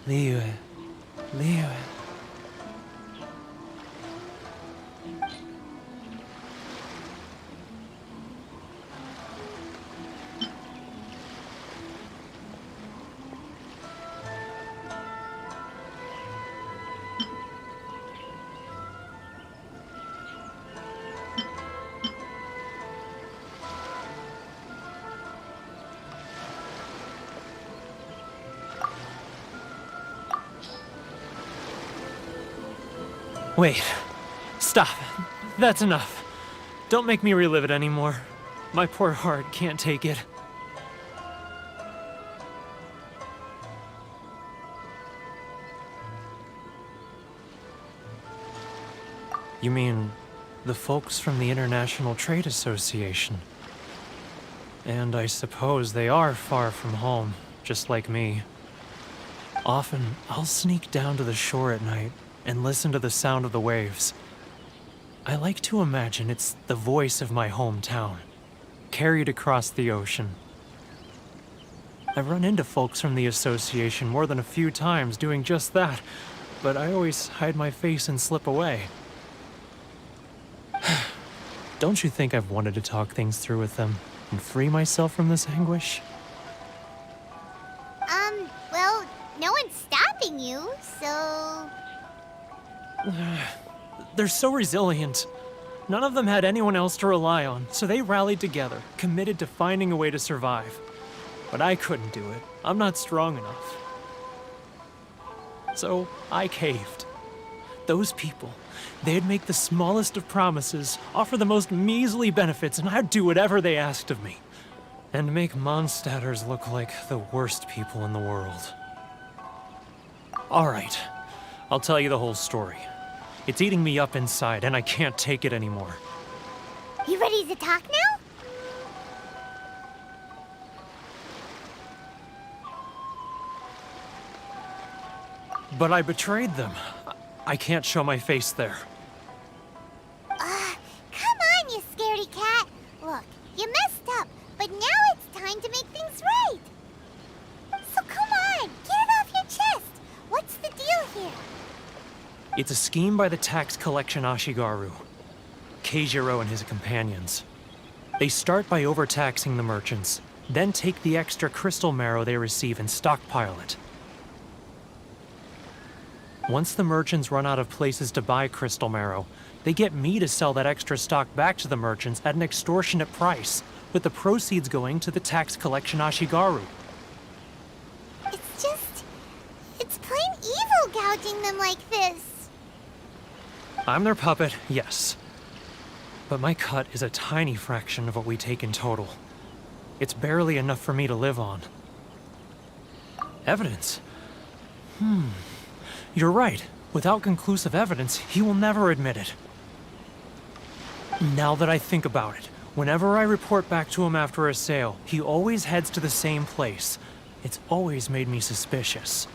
Liyue. Liyue. Wait. Stop. That's enough. Don't make me relive it anymore. My poor heart can't take it. You mean the folks from the International Trade Association? And I suppose they are far from home, just like me. Often, I'll sneak down to the shore at night and listen to the sound of the waves. I like to imagine it's the voice of my hometown, carried across the ocean. I've run into folks from the association more than a few times doing just that, but I always hide my face and slip away. Don't you think I've wanted to talk things through with them and free myself from this anguish? Well, no one's stopping you, so... They're so resilient. None of them had anyone else to rely on, so they rallied together, committed to finding a way to survive. But I couldn't do it. I'm not strong enough. So I caved. Those people, they'd make the smallest of promises, offer the most measly benefits, and I'd do whatever they asked of me. And make Mondstadters look like the worst people in the world. All right, I'll tell you the whole story. It's eating me up inside, and I can't take it anymore. You ready to talk now? But I betrayed them. I can't show my face there. Come on, you scaredy cat. Look, you messed up, but now it's time to make things right. So come on, get it off your chest. What's the deal here? It's a scheme by the tax collection Ashigaru, Keijiro and his companions. They start by overtaxing the merchants, then take the extra crystal marrow they receive and stockpile it. Once the merchants run out of places to buy crystal marrow, they get me to sell that extra stock back to the merchants at an extortionate price, with the proceeds going to the tax collection Ashigaru. It's plain evil gouging them like this. I'm their puppet, yes. But my cut is a tiny fraction of what we take in total. It's barely enough for me to live on. Evidence? You're right. Without conclusive evidence, he will never admit it. Now that I think about it, Whenever I report back to him after a sale, he always heads to the same place. It's always made me suspicious.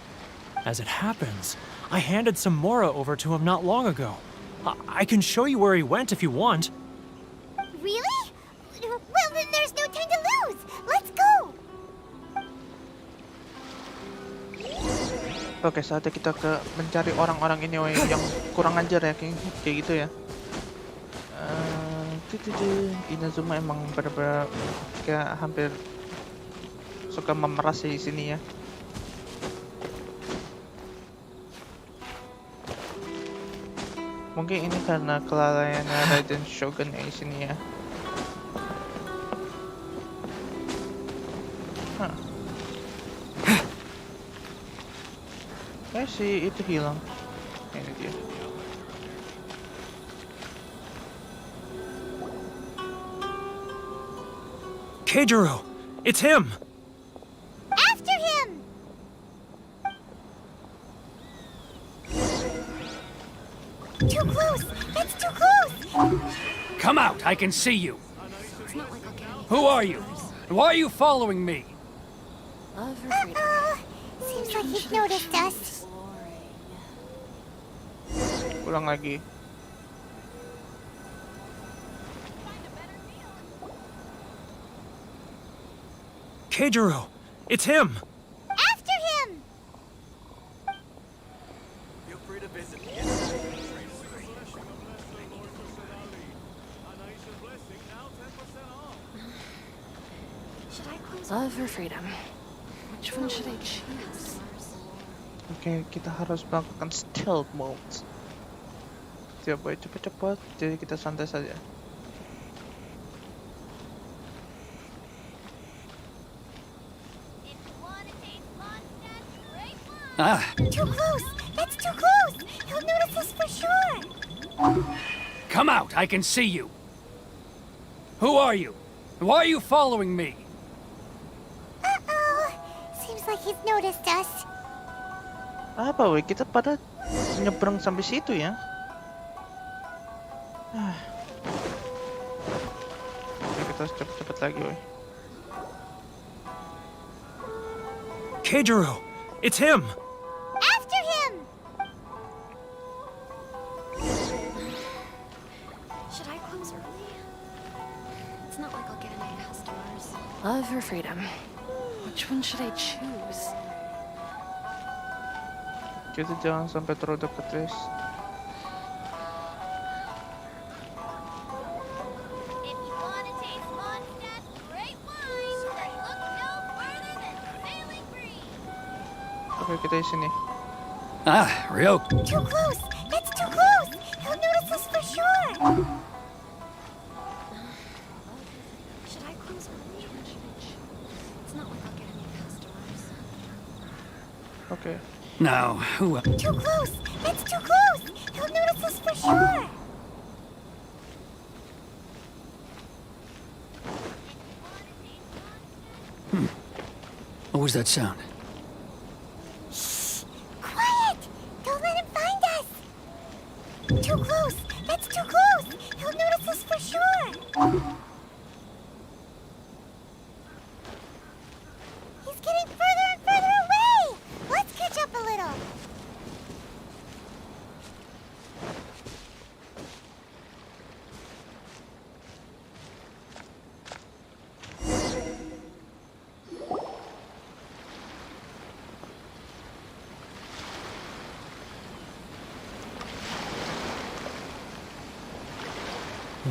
As it happens, I handed some Mora over to him not long ago. I can show you where he went if you want. Really? Well, then there's no time to lose. Let's go. Oke, saatnya kita mencari orang-orang ini yang kurang ajar ya, kayak gitu ya. Inazuma emang bener-bener kayak hampir suka memeras di sini ya. Mungkin ini karena kelalaiannya Raiden Shogun ya di sini ya. Si itu hilang. Ini dia. Keijiro! It's him! After him! Too close! That's too close! Come out! I can see you! Who are you? Why are you following me? Uh-oh. Seems like he's noticed us. Ulang lagi. Keijiro! It's him! After him! Feel free to visit the Love or freedom? Which one should I choose? Oke, kita harus melakukan stealth mode. Tidak boleh cepat-cepat, jadi kita santai saja. Too close! That's too close! He'll notice us for sure! Come out! I can see you! Who are you? Why are you following me? Uh-oh. Seems like he's noticed us. Apa weh, kita pada nyebrang sampai situ ya. Oke, kita harus cepet-cepet lagi weh. Keijiro! It's him! After him! Should I close early? It's not like I'll get any customers. Love or freedom? Which one should I choose? Kita jangan sampai terlalu deket guys. Oke, kita di sini. Real. Too close! That's too close! He'll notice us for sure! Should I close early? It's not like I'll get any customers. Oke. Now, who? Too close! That's too close! He'll notice us for sure! What was that sound? Shh! Quiet! Don't let him find us! Too close! That's too close! He'll notice us for sure! He's getting further and further away! Let's catch up a little!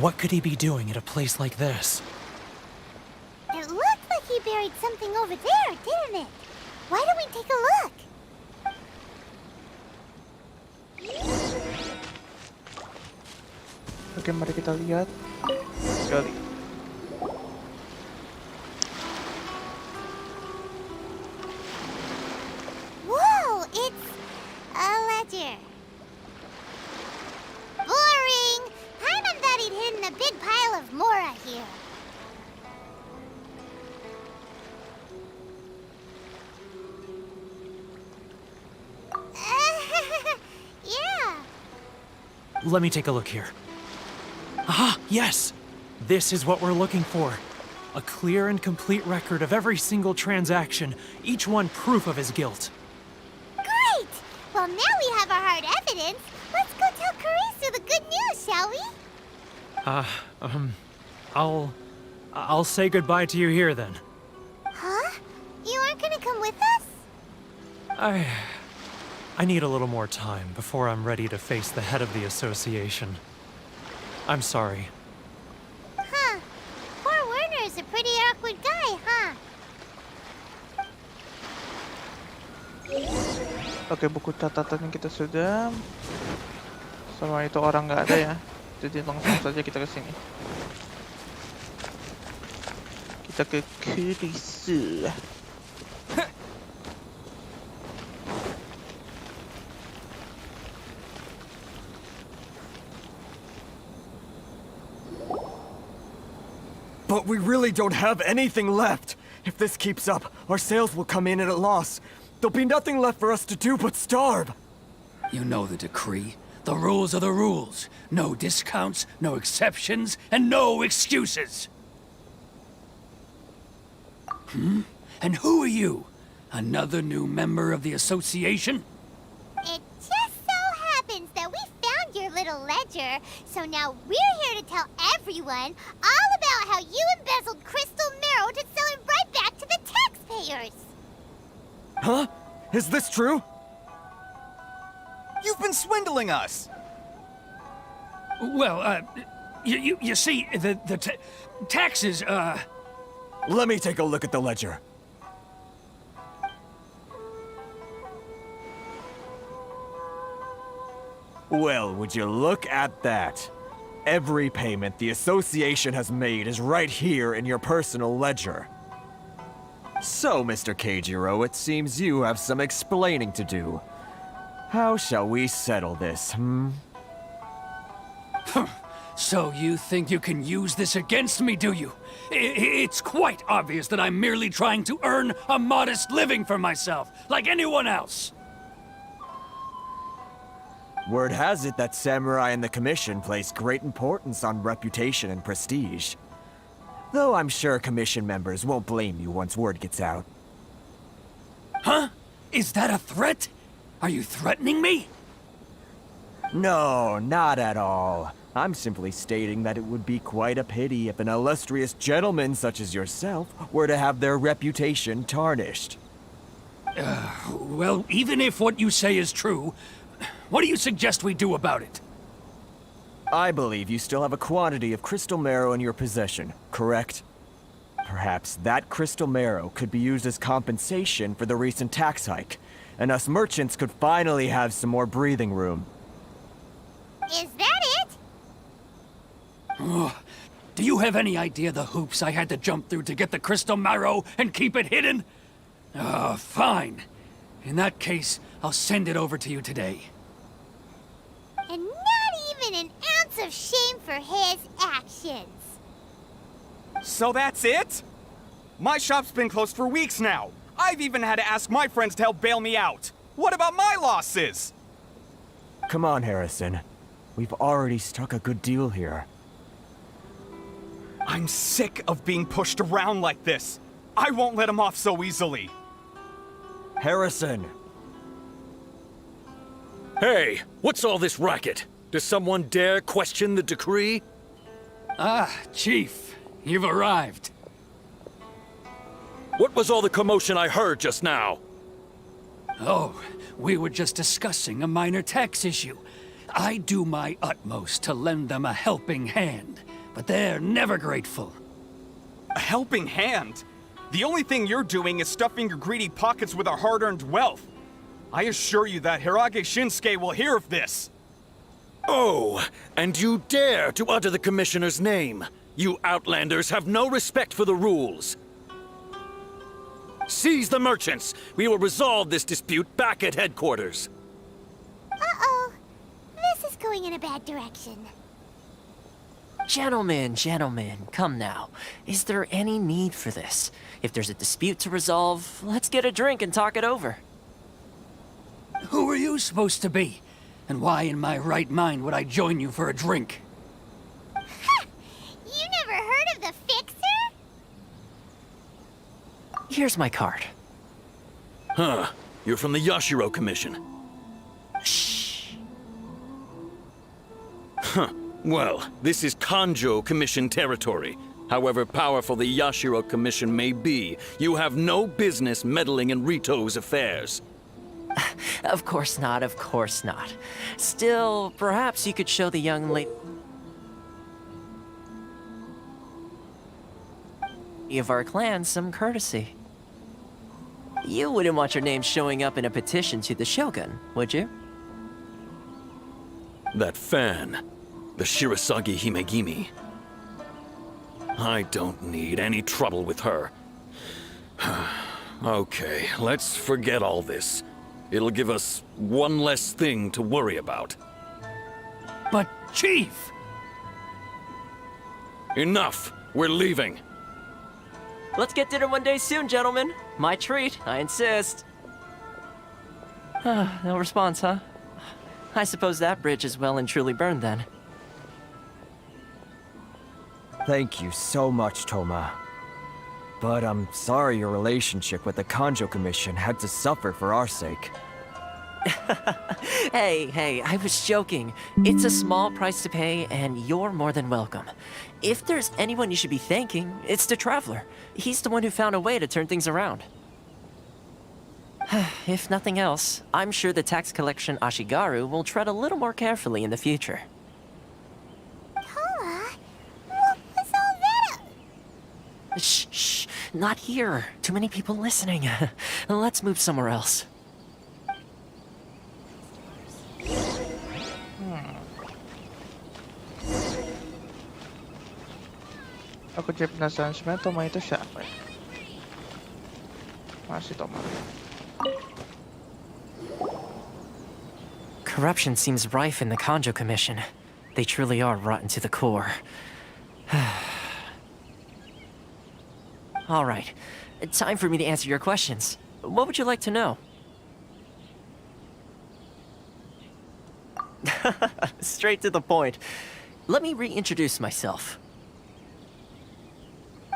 What could he be doing at a place like this? It looked like he buried something over there, didn't it? Why don't we take a look? Oke, mari kita lihat. Gali. Whoa, it's a ledger. Boring! Paimon thought he'd hidden a big pile of Mora here. Yeah. Let me take a look here. Ah, yes! This is what we're looking for. A clear and complete record of every single transaction, each one proof of his guilt. Great! Well, now we have our hard evidence. Let's go tell Karisu the good news, shall we? I'll say goodbye to you here then. Huh? You aren't gonna come with us? I need a little more time before I'm ready to face the head of the association. I'm sorry. Huh. Poor Werner's a pretty awkward guy, huh? Oke, buku catatan kita sudah. Sama itu orang nggak ada ya. Jadi langsung saja kita ke sini. Kita ke Karisu. But we really don't have anything left. If this keeps up, our sales will come in at a loss. There'll be nothing left for us to do but starve. You know the decree. The rules are the rules. No discounts, no exceptions, and no excuses. And who are you? Another new member of the association? It just so happens that we found your little ledger, so now we're here to tell everyone all about how you embezzled crystal marrow to sell it right back to the taxpayers. Huh? Is this true? You've been swindling us! Well, you see, the taxes, Let me take a look at the ledger. Well, would you look at that? Every payment the association has made is right here in your personal ledger. So, Mr. Keijiro, it seems you have some explaining to do. How shall we settle this, So you think you can use this against me, do you? It's quite obvious that I'm merely trying to earn a modest living for myself, like anyone else. Word has it that samurai and the commission place great importance on reputation and prestige. Though I'm sure commission members won't blame you once word gets out. Huh? Is that a threat? Are you threatening me? No, not at all. I'm simply stating that it would be quite a pity if an illustrious gentleman such as yourself were to have their reputation tarnished. Well, even if what you say is true, what do you suggest we do about it? I believe you still have a quantity of crystal marrow in your possession, correct? Perhaps that crystal marrow could be used as compensation for the recent tax hike, and us merchants could finally have some more breathing room. Is that it? Do you have any idea the hoops I had to jump through to get the crystal marrow and keep it hidden? Fine. In that case, I'll send it over to you today. And not even an ounce of shame for his actions. So that's it? My shop's been closed for weeks now. I've even had to ask my friends to help bail me out. What about my losses? Come on, Harrison. We've already struck a good deal here. I'm sick of being pushed around like this. I won't let him off so easily. Harrison! Hey, what's all this racket? Does someone dare question the decree? Chief, you've arrived. What was all the commotion I heard just now? Oh, we were just discussing a minor tax issue. I do my utmost to lend them a helping hand, but they're never grateful. A helping hand? The only thing you're doing is stuffing your greedy pockets with our hard-earned wealth. I assure you that Hirage Shinsuke will hear of this. Oh, and you dare to utter the Commissioner's name. You Outlanders have no respect for the rules. Seize the merchants. We will resolve this dispute back at headquarters. Uh-oh. This is going in a bad direction. Gentlemen, come now. Is there any need for this? If there's a dispute to resolve, let's get a drink and talk it over. Who are you supposed to be? And why in my right mind would I join you for a drink? Ha! You never Here's my card. Huh. You're from the Yashiro Commission. Shh. Huh. Well, this is Kanjo Commission territory. However powerful the Yashiro Commission may be, you have no business meddling in Rito's affairs. Of course not, of course not. Still, perhaps you could show the young lady of our clan some courtesy. You wouldn't want your name showing up in a petition to the Shogun, would you? That fan, the Shirasagi Himegimi. I don't need any trouble with her. Okay, let's forget all this. It'll give us one less thing to worry about. But, Chief! Enough! We're leaving. Let's get dinner one day soon, gentlemen. My treat, I insist. No response, huh? I suppose that bridge is well and truly burned then. Thank you so much, Toma. But I'm sorry your relationship with the Kanjo Commission had to suffer for our sake. Hey, I was joking. It's a small price to pay, and you're more than welcome. If there's anyone you should be thanking, it's the Traveler. He's the one who found a way to turn things around. If nothing else, I'm sure the tax collection Ashigaru will tread a little more carefully in the future. Toma, what was all that? Shh, not here. Too many people listening. Let's move somewhere else. Aku jadi penasaran sebenarnya Toma itu siapa ya? Masih Toma. Corruption seems rife in the Kanjo Commission. They truly are rotten to the core. All right, time for me to answer your questions. What would you like to know? Straight to the point. Let me reintroduce myself.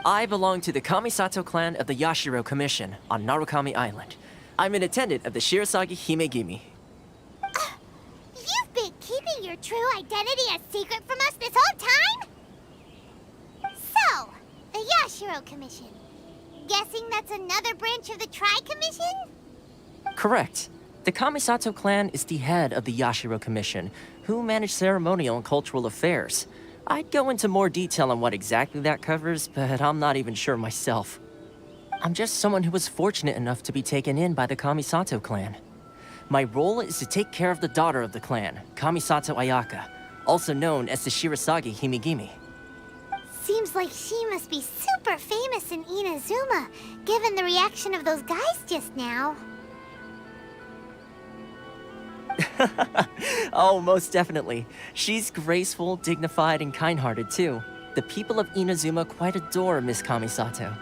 I belong to the Kamisato clan of the Yashiro Commission on Narukami Island. I'm an attendant of the Shirasagi Himegimi. You've been keeping your true identity a secret from us this whole time? So, the Yashiro Commission. Guessing that's another branch of the Tri-Commission? Correct. The Kamisato clan is the head of the Yashiro Commission, who manage ceremonial and cultural affairs. I'd go into more detail on what exactly that covers, but I'm not even sure myself. I'm just someone who was fortunate enough to be taken in by the Kamisato clan. My role is to take care of the daughter of the clan, Kamisato Ayaka, also known as the Shirasagi Himegimi. Seems like she must be super famous in Inazuma, given the reaction of those guys just now. Oh, most definitely. She's graceful, dignified, and kind-hearted too. The people of Inazuma quite adore Miss Kamisato.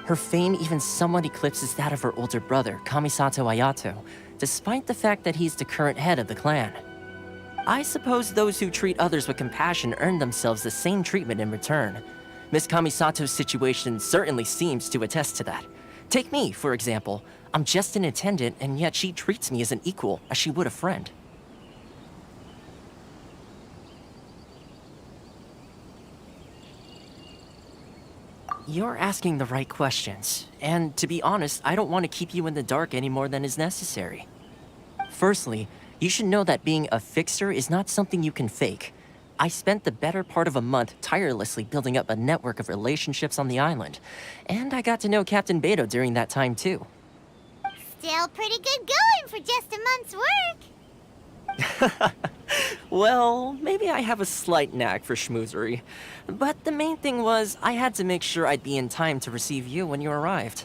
Her fame even somewhat eclipses that of her older brother, Kamisato Ayato, despite the fact that he's the current head of the clan. I suppose those who treat others with compassion earn themselves the same treatment in return. Miss Kamisato's situation certainly seems to attest to that. Take me, for example. I'm just an attendant, and yet she treats me as an equal, as she would a friend. You're asking the right questions, and to be honest, I don't want to keep you in the dark any more than is necessary. Firstly, you should know that being a fixer is not something you can fake. I spent the better part of a month tirelessly building up a network of relationships on the island, and I got to know Captain Beidou during that time too. Still pretty good going for just a month's work. Well, maybe I have a slight knack for schmoozery, but the main thing was I had to make sure I'd be in time to receive you when you arrived.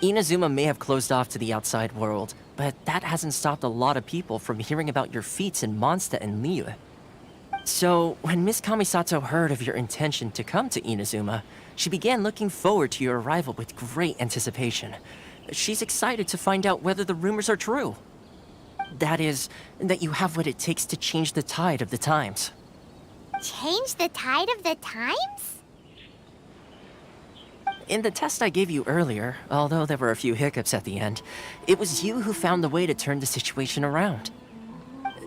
Inazuma may have closed off to the outside world, but that hasn't stopped a lot of people from hearing about your feats in Mondstadt and Liyue. So, when Miss Kamisato heard of your intention to come to Inazuma, she began looking forward to your arrival with great anticipation. She's excited to find out whether the rumors are true. That is, that you have what it takes to change the tide of the times. Change the tide of the times? In the test I gave you earlier, although there were a few hiccups at the end, it was you who found the way to turn the situation around.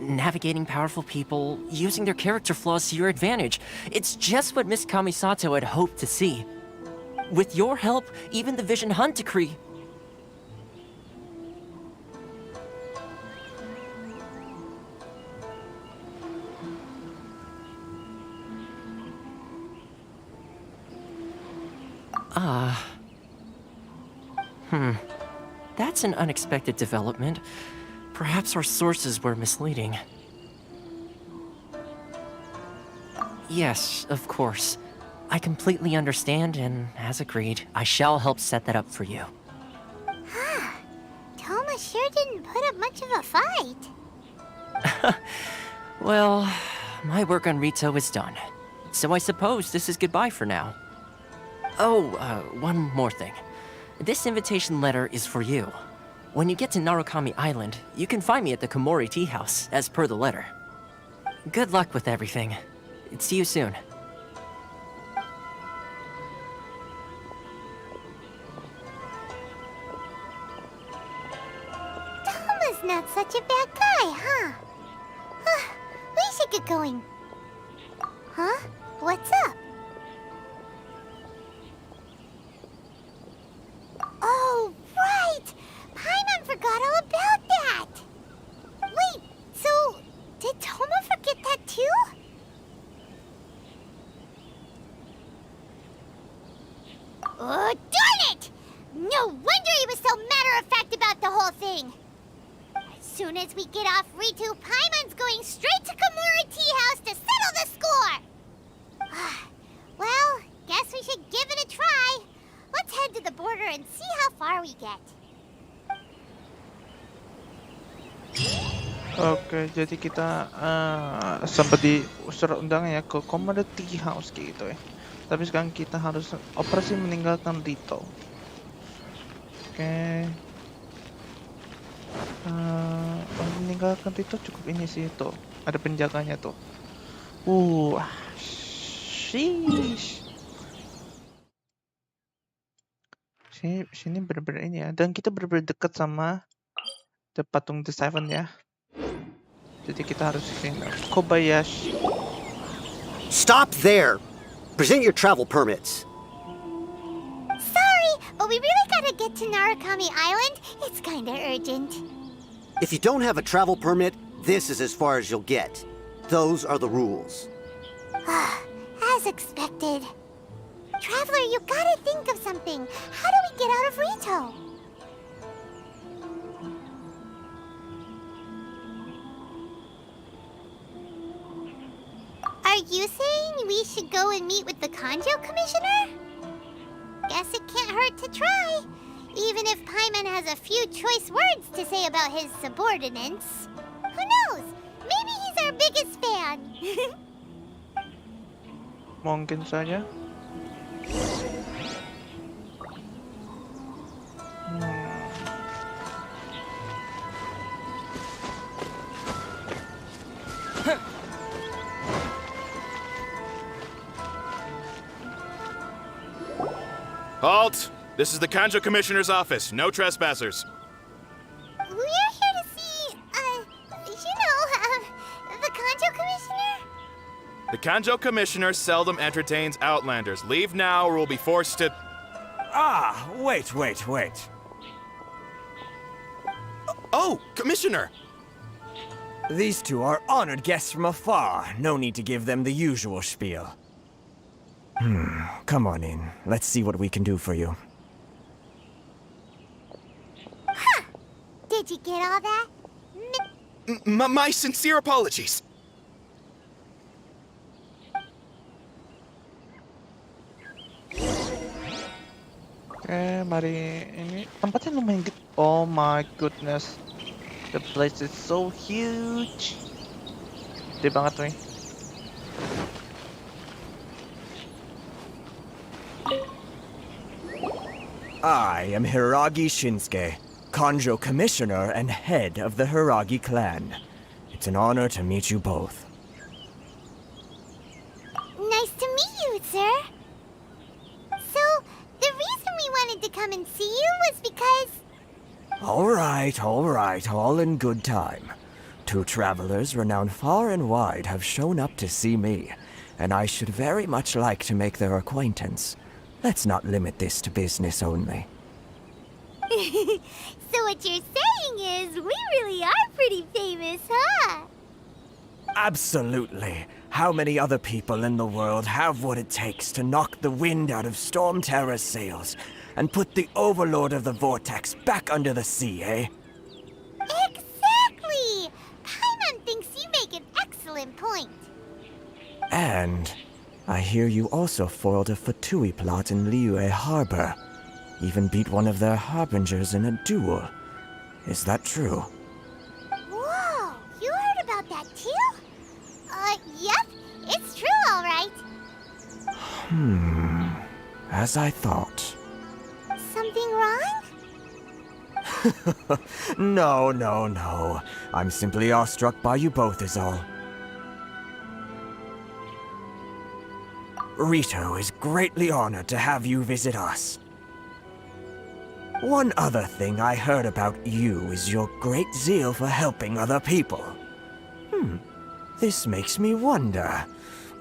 Navigating powerful people, using their character flaws to your advantage. It's just what Miss Kamisato had hoped to see. With your help, even the Vision Hunt decree... That's an unexpected development. Perhaps our sources were misleading. Yes, of course. I completely understand, and as agreed, I shall help set that up for you. Toma sure didn't put up much of a fight. Well, my work on Rito is done. So I suppose this is goodbye for now. Oh, one more thing. This invitation letter is for you. When you get to Narukami Island, you can find me at the Komori Tea House, as per the letter. Good luck with everything. See you soon. Toma's not such a bad guy, huh? We should get going. Huh? What's up? Oh, right! Paimon forgot all about that! Wait, so did Toma forget that too? Oh, darn it! No wonder he was so matter-of-fact about the whole thing! As soon as we get off Ritu, Paimon's going straight to Komori Tea House to settle the score! Well, guess we should give it a try. Let's head to the border and see how far we get. Oke, jadi kita sempat di surat undangan ya ke Community House kayak gitu ya. Tapi sekarang kita harus operasi meninggalkan Rito. Oke. Meninggalkan Rito cukup ini sih tuh. Ada penjaganya tuh. Sheesh. Sini bener-bener ini ya. Dan kita bener-bener dekat sama patung The Seven ya. Jadi kita harus kesini. Kobayashi. Stop there! Present your travel permits. Sorry, but we really gotta get to Narukami Island. It's kinda urgent. If you don't have a travel permit, this is as far as you'll get. Those are the rules. As expected. Traveler, you gotta think of something. How do we get out of Rito? Are you saying we should go and meet with the Kanjo Commissioner? Guess it can't hurt to try. Even if Paimon has a few choice words to say about his subordinates. Who knows? Maybe he's our biggest fan. Mungkin saja. Halt! This is the Kanjo Commissioner's office. No trespassers. We're here to see, the Kanjo Commissioner? The Kanjo Commissioner seldom entertains Outlanders. Leave now or we'll be forced to... Wait. Oh, Commissioner! These two are honored guests from afar. No need to give them the usual spiel. Come on in. Let's see what we can do for you. Did you get all that? My sincere apologies. Oke, mari ini tempatnya lumayan gede. Oh my goodness, the place is so huge. Gede banget nih. I am Hiragi Shinsuke, Kanjo Commissioner and head of the Hiragi clan. It's an honor to meet you both. Nice to meet you, sir. So, the reason to come and see you was because... All right, all in good time. 2 travelers renowned far and wide have shown up to see me, and I should very much like to make their acquaintance. Let's not limit this to business only. So what you're saying is we really are pretty famous, huh? Absolutely. How many other people in the world have what it takes to knock the wind out of Storm Terror's sails and put the Overlord of the Vortex back under the sea, eh? Exactly! Paimon thinks you make an excellent point. And I hear you also foiled a Fatui plot in Liyue Harbor. Even beat one of their harbingers in a duel. Is that true? Whoa! You heard about that too? Yep. It's true, all right. As I thought. Something wrong? No. I'm simply awestruck by you both is all. Rito is greatly honored to have you visit us. One other thing I heard about you is your great zeal for helping other people. This makes me wonder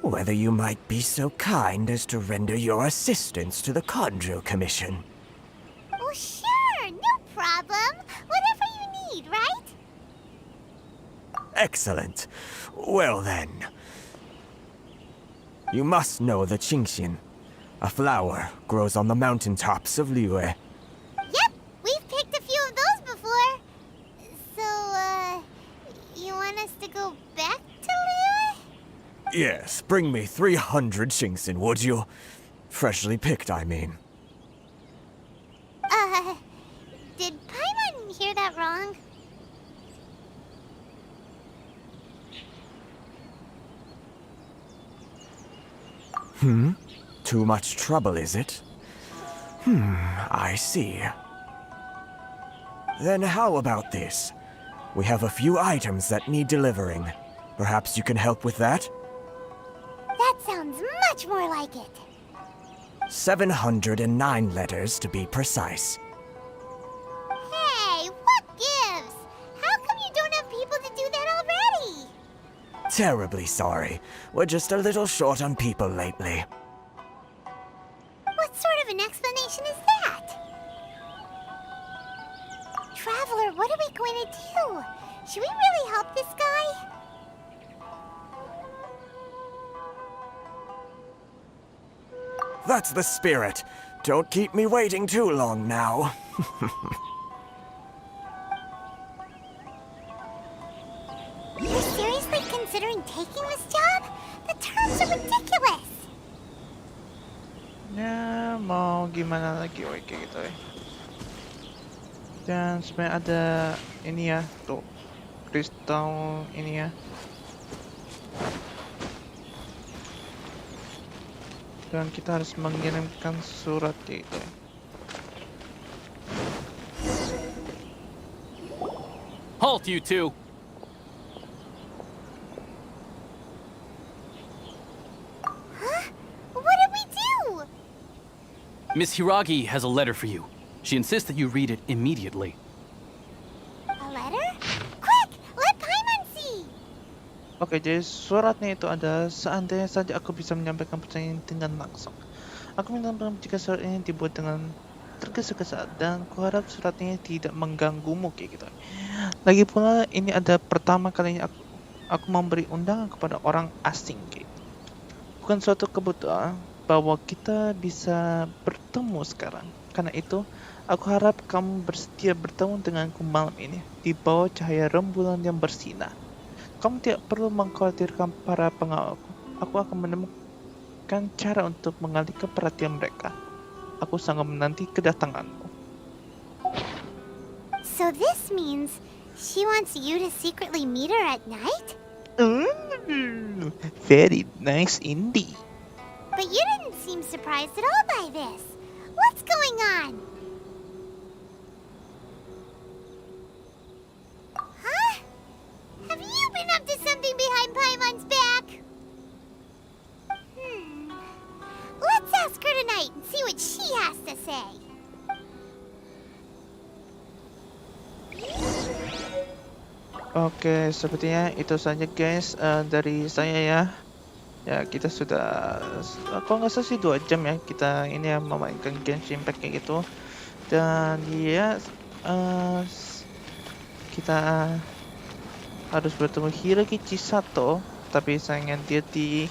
whether you might be so kind as to render your assistance to the Conjo Commission. Oh, sure, no problem. Whatever you need, right? Excellent. Well then. You must know the Qingxin. A flower grows on the mountaintops of Liyue. Yep, we've picked a few of those before. So, you want us to go back to Liyue? Yes, bring me 300 Qingxin, would you? Freshly picked, I mean. Did Paimon hear that wrong? Too much trouble, is it? I see. Then how about this? We have a few items that need delivering. Perhaps you can help with that? That sounds much more like it. 709 letters to be precise. Hey, what gives? How come you don't have people to do that already? Terribly sorry. We're just a little short on people lately. What sort of an explanation is that? Traveler, what are we going to do? Should we really help this guy? That's the spirit. Don't keep me waiting too long now. You're seriously considering taking this job? The terms are ridiculous. Ya, mau gimana lagi, kayak gitu ya. Dan sebenarnya ada ini ya, tuh kristal ini ya. Dan kita harus mengirimkan surat kayak gitu ya. Halt, you two! Miss Hiragi has a letter for you. She insists that you read it immediately. A letter? Quick, let Paimon see! Oke, jadi suratnya itu ada seandainya saja aku bisa menyampaikan pesan ini dengan langsung. Aku minta maaf jika surat ini dibuat dengan tergesa-gesa dan kuharap surat ini tidak mengganggumu kayak gitu. Lagi pula ini ada pertama kalinya aku memberi undangan kepada orang asing kayak gitu. Bukan suatu kebetulan bahwa kita bisa bertemu sekarang. Karena itu, aku harap kamu bersedia bertemu denganku malam ini di bawah cahaya rembulan yang bersinar. Kamu tidak perlu mengkhawatirkan para pengawalku. Aku akan menemukan cara untuk mengalihkan perhatian mereka. Aku sangat menanti kedatanganmu. So this means she wants you to secretly meet her at night? Very nice indeed. But you didn't seem surprised at all by this. What's going on? Huh? Have you been up to something behind Paimon's back? Let's ask her tonight and see what she has to say. Oke, sepertinya itu saja guys dari saya ya. Ya kita sudah, kalau nggak salah sih 2 jam ya kita ini ya memainkan Genshin Impact kayak gitu. Dan ya kita harus bertemu Hirokichi Sato, tapi sayangnya dia di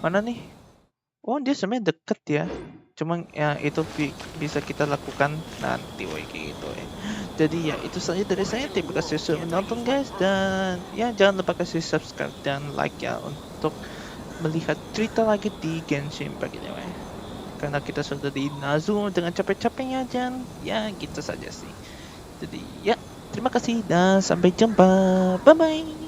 mana nih? Oh dia sebenarnya deket ya. Cuman ya itu bisa kita lakukan nanti kayak gitu ya. Jadi ya itu saja dari saya. Terima kasih sudah menonton guys, dan ya jangan lupa kasih subscribe dan like ya untuk melihat cerita lagi di Genshin Impact ini ya. Karena kita sudah di Inazuma dengan capek-capeknya, dan ya gitu saja sih. Jadi ya terima kasih dan sampai jumpa. Bye bye.